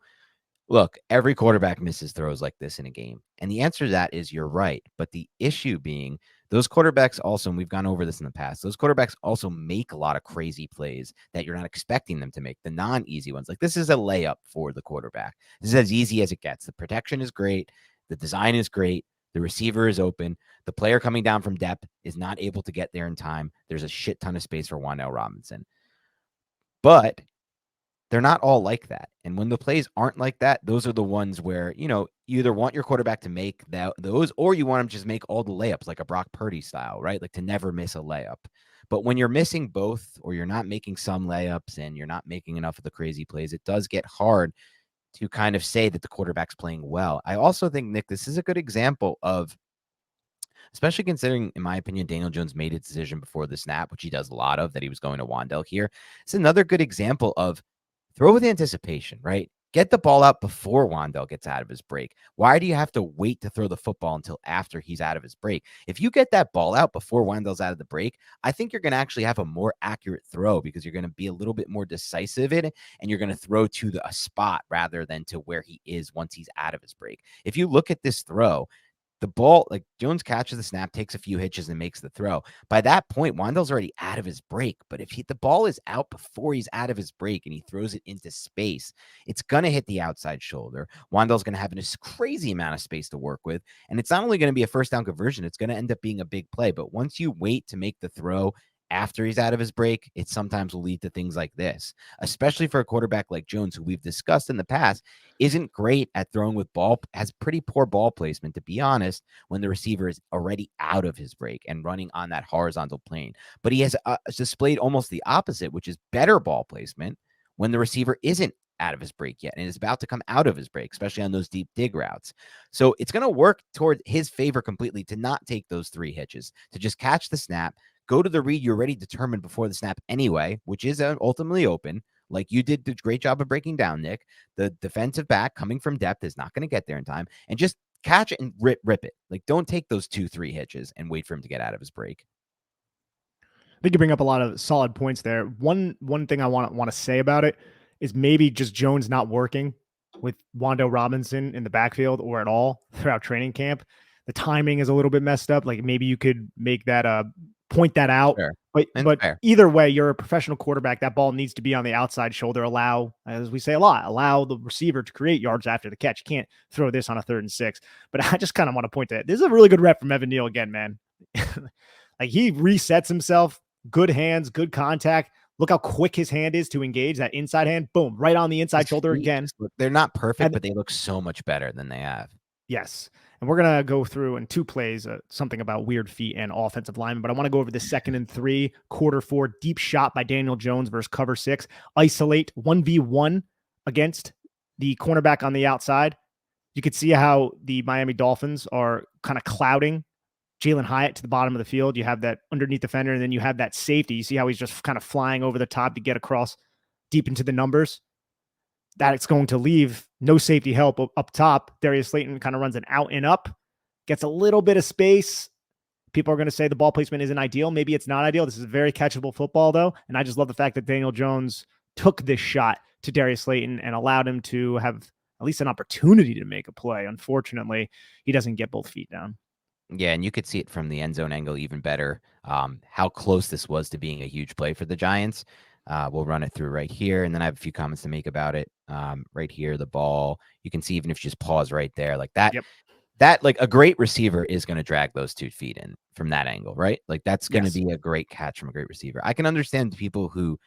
look, every quarterback misses throws like this in a game. And the answer to that is you're right. But the issue being those quarterbacks also, and we've gone over this in the past, those quarterbacks also make a lot of crazy plays that you're not expecting them to make, the non-easy ones. Like this is a layup for the quarterback. This is as easy as it gets. The protection is great. The design is great. The receiver is open. The player coming down from depth is not able to get there in time. There's a shit ton of space for Wan'Dale Robinson. But they're not all like that. And when the plays aren't like that, those are the ones where, you either want your quarterback to make those, or you want him to just make all the layups like a Brock Purdy style, right? Like to never miss a layup. But when you're missing both, or you're not making some layups and you're not making enough of the crazy plays, it does get hard to kind of say that the quarterback's playing well. I also think, Nick, this is a good example of, especially considering, in my opinion, Daniel Jones made a decision before the snap, which he does a lot of, that he was going to Wan'Dale here. It's another good example of throw with anticipation, right? Get the ball out before Wan'Dale gets out of his break. Why do you have to wait to throw the football until after he's out of his break? If you get that ball out before Wan'Dale's out of the break, I think you're going to actually have a more accurate throw because you're going to be a little bit more decisive in it, and you're going to throw to a spot rather than to where he is once he's out of his break. If you look at this throw, the ball, like Jones catches the snap, takes a few hitches, and makes the throw. By that point, Wan'Dale's already out of his break. But if the ball is out before he's out of his break and he throws it into space, it's going to hit the outside shoulder. Wan'Dale's going to have this crazy amount of space to work with. And it's not only going to be a first down conversion, it's going to end up being a big play. But once you wait to make the throw after he's out of his break, it sometimes will lead to things like this, especially for a quarterback like Jones, who we've discussed in the past, isn't great at throwing with ball, has pretty poor ball placement, to be honest, when the receiver is already out of his break and running on that horizontal plane. But he has displayed almost the opposite, which is better ball placement when the receiver isn't out of his break yet and is about to come out of his break, especially on those deep dig routes. So it's going to work toward his favor completely to not take those 3 hitches, to just catch the snap, go to the read you're already determined before the snap anyway, which is ultimately open. Like you did the great job of breaking down, Nick. The defensive back coming from depth is not going to get there in time, and just catch it and rip it. Like don't take those 2-3 hitches and wait for him to get out of his break. I think you bring up a lot of solid points there. One thing I want to say about it is maybe just Jones not working with Wando Robinson in the backfield or at all throughout training camp. The timing is a little bit messed up. Like maybe you could make that point that out. Sure. That's But fair. either way, you're a professional quarterback. That ball needs to be on the outside shoulder. Allow, as we say a lot, allow the receiver to create yards after the catch. You can't throw this on a 3rd and 6. But I just kind of want to point to it. This is a really good rep from Evan Neal again, man. Like he resets himself. Good hands, good contact. Look how quick his hand is to engage that inside hand. Boom, right on the inside shoulder again. They're not perfect, but they look so much better than they have. Yes. And we're going to go through in 2 plays, something about weird feet and offensive linemen. But I want to go over the 2nd and 3, quarter 4, deep shot by Daniel Jones versus cover 6. Isolate 1v1 against the cornerback on the outside. You could see how the Miami Dolphins are kind of clouding Jalen Hyatt to the bottom of the field. You have that underneath defender, and then you have that safety. You see how he's just kind of flying over the top to get across deep into the numbers. That it's going to leave no safety help up top. Darius Slayton kind of runs an out and up, gets a little bit of space. People are going to say the ball placement isn't ideal. Maybe it's not ideal. This is a very catchable football, though. And I just love the fact that Daniel Jones took this shot to Darius Slayton and allowed him to have at least an opportunity to make a play. Unfortunately, he doesn't get both feet down. Yeah, and you could see it from the end zone angle even better, how close this was to being a huge play for the Giants. We'll run it through right here, and then I have a few comments to make about it. Right here, the ball, you can see even if you just pause right there like that, that like a great receiver is going to drag those 2 feet in from that angle, right? Like that's going to be a great catch from a great receiver. I can understand people who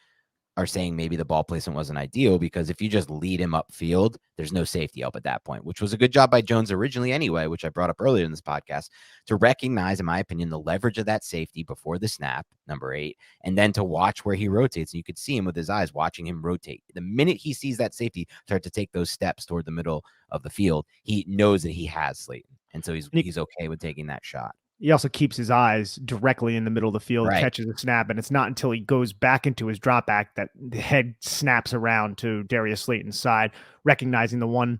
are saying maybe the ball placement wasn't ideal because if you just lead him upfield, there's no safety help at that point, which was a good job by Jones originally anyway, which I brought up earlier in this podcast, to recognize, in my opinion, the leverage of that safety before the snap, number 8, and then to watch where he rotates. And you could see him with his eyes watching him rotate. The minute he sees that safety start to take those steps toward the middle of the field, he knows that he has Slayton. And so he's okay with taking that shot. He also keeps his eyes directly in the middle of the field, catches a snap, and it's not until he goes back into his drop back that the head snaps around to Darius Slayton's side, recognizing the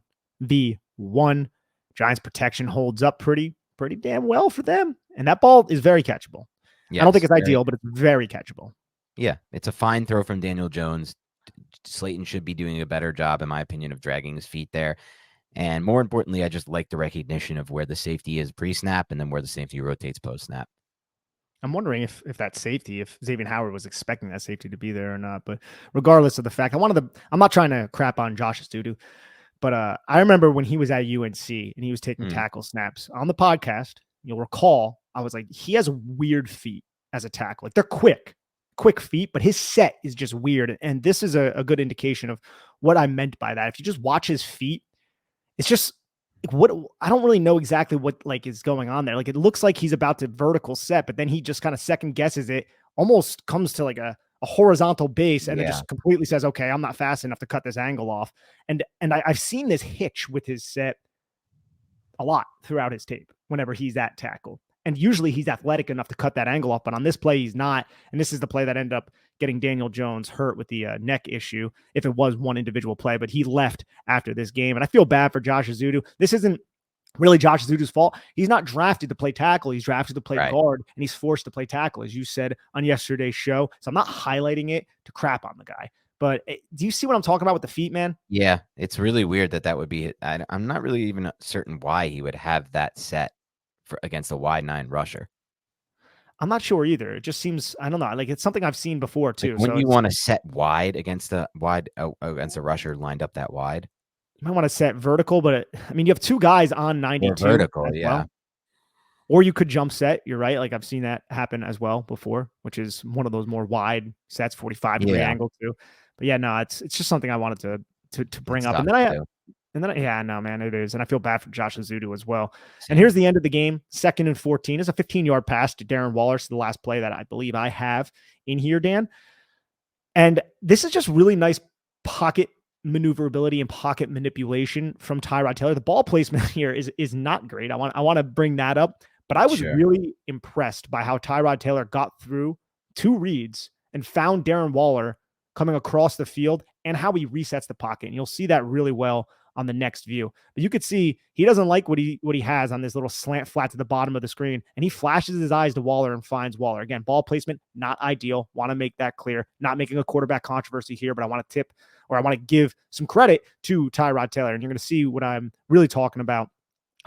1v1. Giants protection holds up pretty damn well for them. And that ball is very catchable. Yes, I don't think it's ideal, but it's very catchable. Yeah, it's a fine throw from Daniel Jones. Slayton should be doing a better job, in my opinion, of dragging his feet there. And more importantly, I just like the recognition of where the safety is pre-snap and then where the safety rotates post-snap. I'm wondering if that safety, if Xavier Howard was expecting that safety to be there or not. But regardless of the fact, I'm not trying to crap on Josh Astudu, but I remember when he was at UNC and he was taking tackle snaps on the podcast, you'll recall, I was like, he has weird feet as a tackle. Like they're quick feet, but his set is just weird. And this is a good indication of what I meant by that. If you just watch his feet, it's just what I don't really know exactly what like is going on there. Like it looks like he's about to vertical set, but then he just kind of second guesses it, almost comes to like a horizontal base, and it just completely says, okay, I'm not fast enough to cut this angle off. And I've seen this hitch with his set a lot throughout his tape whenever he's at tackle. And usually he's athletic enough to cut that angle off, but on this play, he's not. And this is the play that ended up getting Daniel Jones hurt with the neck issue, if it was one individual play, but he left after this game. And I feel bad for Josh Azudu. This isn't really Josh Azudu's fault. He's not drafted to play tackle. He's drafted to play guard, and he's forced to play tackle, as you said on yesterday's show. So I'm not highlighting it to crap on the guy. But do you see what I'm talking about with the feet, man? Yeah, it's really weird that would be – I'm not really even certain why he would have that set against a wide 9 rusher. I'm not sure either. It just seems, I don't know, like it's something I've seen before too. Like when you want to set wide against a rusher lined up that wide, you might want to set vertical, but I mean, you have 2 guys on 92. Or vertical, yeah. Well. Or you could jump set. You're right. Like I've seen that happen as well before, which is one of those more wide sets, 45-degree angle too. But yeah, no, it's just something I wanted to bring up. And then yeah, no, man, it is. And I feel bad for Josh Azudu as well. Same. And here's the end of the game. 2nd and 14. It's a 15-yard pass to Darren Waller. So the last play that I believe I have in here, Dan. And this is just really nice pocket maneuverability and pocket manipulation from Tyrod Taylor. The ball placement here is not great. I want to bring that up. But I was really impressed by how Tyrod Taylor got through 2 reads and found Darren Waller coming across the field and how he resets the pocket. And you'll see that really well on the next view. But you could see he doesn't like what he has on this little slant flat to the bottom of the screen, and he flashes his eyes to Waller and finds Waller. Again, ball placement, not ideal. Want to make that clear. Not making a quarterback controversy here, but I want to tip, or I want to give some credit to Tyrod Taylor, and you're going to see what I'm really talking about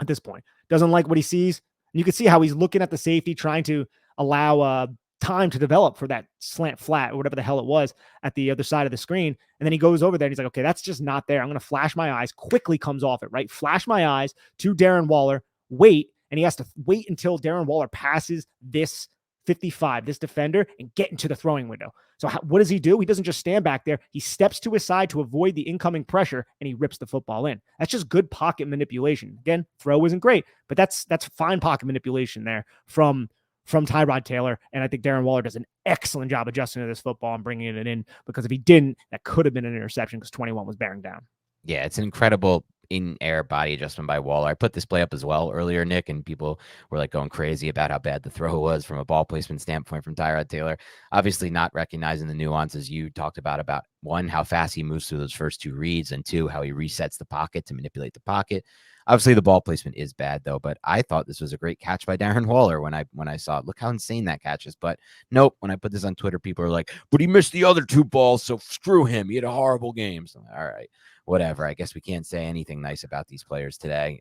at this point. Doesn't like what he sees. And you can see how he's looking at the safety, trying to allow time to develop for that slant flat or whatever the hell it was at the other side of the screen. And then he goes over there and he's like, okay, that's just not there. I'm going to flash my eyes, quickly comes off it, right? Flash my eyes to Darren Waller, wait. And he has to wait until Darren Waller passes this 55, this defender, and get into the throwing window. So what does he do? He doesn't just stand back there. He steps to his side to avoid the incoming pressure, and he rips the football in. That's just good pocket manipulation. Again, throw isn't great, but that's fine pocket manipulation there from Tyrod Taylor. And I think Darren Waller does an excellent job adjusting to this football and bringing it in, because if he didn't, that could have been an interception because 21 was bearing down. Yeah, it's an incredible in-air body adjustment by Waller. I put this play up as well earlier, Nick, and people were like going crazy about how bad the throw was from a ball placement standpoint from Tyrod Taylor. Obviously not recognizing the nuances you talked about one, how fast he moves through those first two reads, and two, how he resets the pocket to manipulate the pocket. Obviously, the ball placement is bad, though, but I thought this was a great catch by Darren Waller when I saw it. Look how insane that catch is. But nope, when I put this on Twitter, people are like, but he missed the other two balls, so screw him. He had a horrible game. So, all right, whatever. I guess we can't say anything nice about these players today,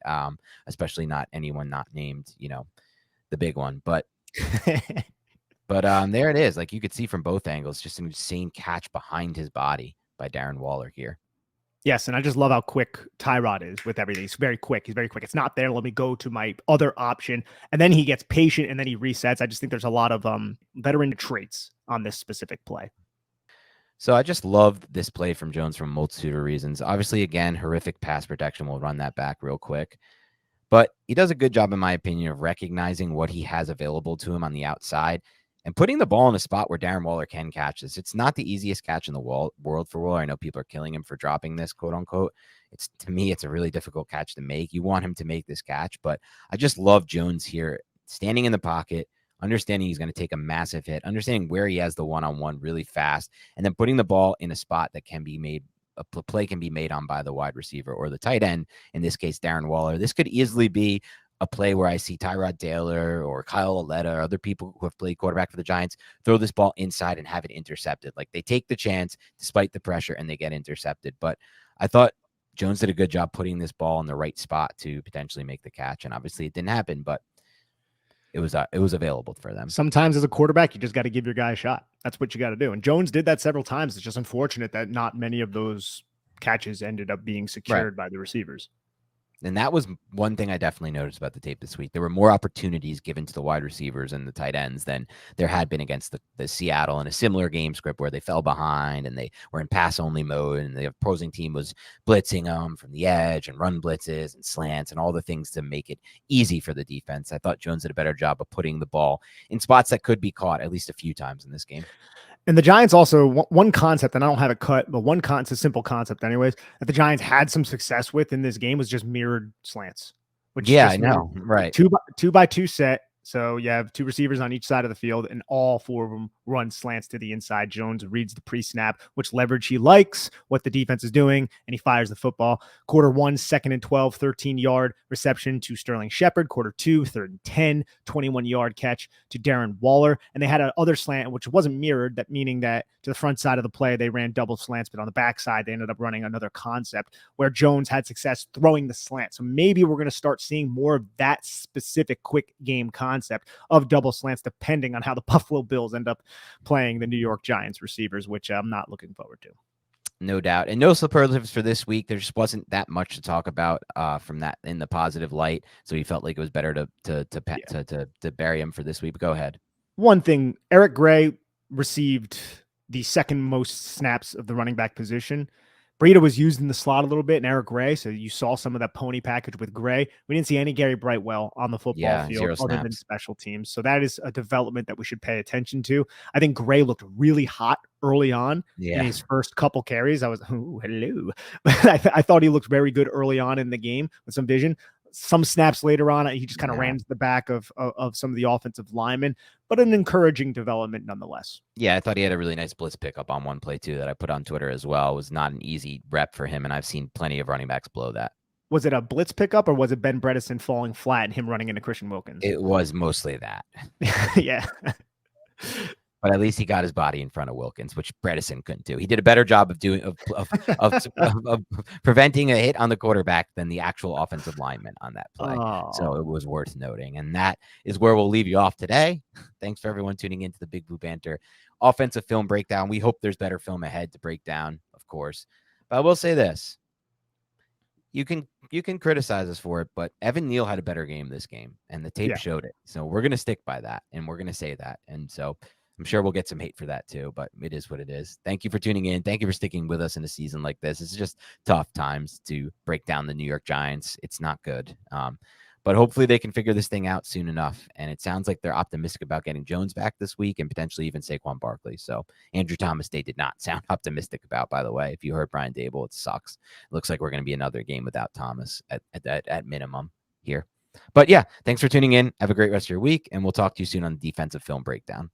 especially not anyone not named, the big one. But there it is. Like you could see from both angles, just an insane catch behind his body by Darren Waller here. Yes, and I just love how quick Tyrod is with everything. He's very quick. He's very quick. It's not there. Let me go to my other option. And then he gets patient, and then he resets. I just think there's a lot of veteran traits on this specific play. So I just loved this play from Jones for a multitude of reasons. Obviously, again, horrific pass protection. We'll run that back real quick. But he does a good job, in my opinion, of recognizing what he has available to him on the outside and putting the ball in a spot where Darren Waller can catch this. It's not the easiest catch in the world for Waller. I know people are killing him for dropping this, quote unquote. To me, it's a really difficult catch to make. You want him to make this catch, but I just love Jones here standing in the pocket, understanding he's going to take a massive hit, understanding where he has the one-on-one really fast, and then putting the ball in a spot that can be made. A play can be made on by the wide receiver or the tight end. In this case, Darren Waller. This could easily be a play where I see Tyrod Taylor or Kyle Aletta or other people who have played quarterback for the Giants throw this ball inside and have it intercepted. Like they take the chance despite the pressure and they get intercepted. But I thought Jones did a good job putting this ball in the right spot to potentially make the catch. And obviously it didn't happen, but it was available for them. Sometimes as a quarterback, you just got to give your guy a shot. That's what you got to do. And Jones did that several times. It's just unfortunate that not many of those catches ended up being secured by the receivers. And that was one thing I definitely noticed about the tape this week. There were more opportunities given to the wide receivers and the tight ends than there had been against the Seattle in a similar game script where they fell behind and they were in pass-only mode and the opposing team was blitzing them from the edge and run blitzes and slants and all the things to make it easy for the defense. I thought Jones did a better job of putting the ball in spots that could be caught at least a few times in this game. And the Giants also, one concept, and I don't have it cut, but it's a simple concept anyways, that the Giants had some success with in this game was just mirrored slants. Which I know. Right. Two by two set. So you have two receivers on each side of the field, and all four of them run slants to the inside. Jones reads the pre-snap, which leverage he likes, what the defense is doing, and he fires the football. Quarter one, 2nd and 12, 13-yard reception to Sterling Shepard. Quarter two, 3rd and 10, 21-yard catch to Darren Waller. And they had another slant, which wasn't mirrored, that meaning that to the front side of the play, they ran double slants, but on the backside, they ended up running another concept where Jones had success throwing the slant. So maybe we're going to start seeing more of that specific quick game concept of double slants, depending on how the Buffalo Bills end up playing the New York Giants receivers, which I'm not looking forward to. No doubt. And no superlatives for this week. There just wasn't that much to talk about from that in the positive light. So he felt like it was better to bury him for this week. But go ahead. One thing, Eric Gray received the second most snaps of the running back position. Breida was used in the slot a little bit, and Eric Gray, so you saw some of that pony package with Gray. We didn't see any Gary Brightwell on the football field other than special teams. So that is a development that we should pay attention to. I think Gray looked really hot early on in his first couple carries. I was, hello. But I thought he looked very good early on in the game with some vision. some snaps later on, he just kind of ran to the back of some of the offensive linemen, but an encouraging development nonetheless. Yeah, I thought he had a really nice blitz pickup on one play too that I put on Twitter as well. It was not an easy rep for him, and I've seen plenty of running backs blow that. Was it a blitz pickup or was it Ben Bredesen falling flat and him running into Christian Wilkins? It was mostly that. Yeah. But at least he got his body in front of Wilkins, which Bredesen couldn't do. He did a better job of preventing a hit on the quarterback than the actual offensive lineman on that play. So it was worth noting. And that is where we'll leave you off today. Thanks for everyone tuning into the Big Blue Banter offensive film breakdown. We hope there's better film ahead to break down, of course. But I will say this. You can criticize us for it, but Evan Neal had a better game this game, and the tape showed it. So we're going to stick by that, and we're going to say that. And so I'm sure we'll get some hate for that too, but it is what it is. Thank you for tuning in. Thank you for sticking with us in a season like this. It's just tough times to break down the New York Giants. It's not good. But hopefully they can figure this thing out soon enough. And it sounds like they're optimistic about getting Jones back this week and potentially even Saquon Barkley. So Andrew Thomas, they did not sound optimistic about, by the way. If you heard Brian Dable, it sucks. It looks like we're going to be another game without Thomas at minimum here. But yeah, thanks for tuning in. Have a great rest of your week, and we'll talk to you soon on the defensive film breakdown.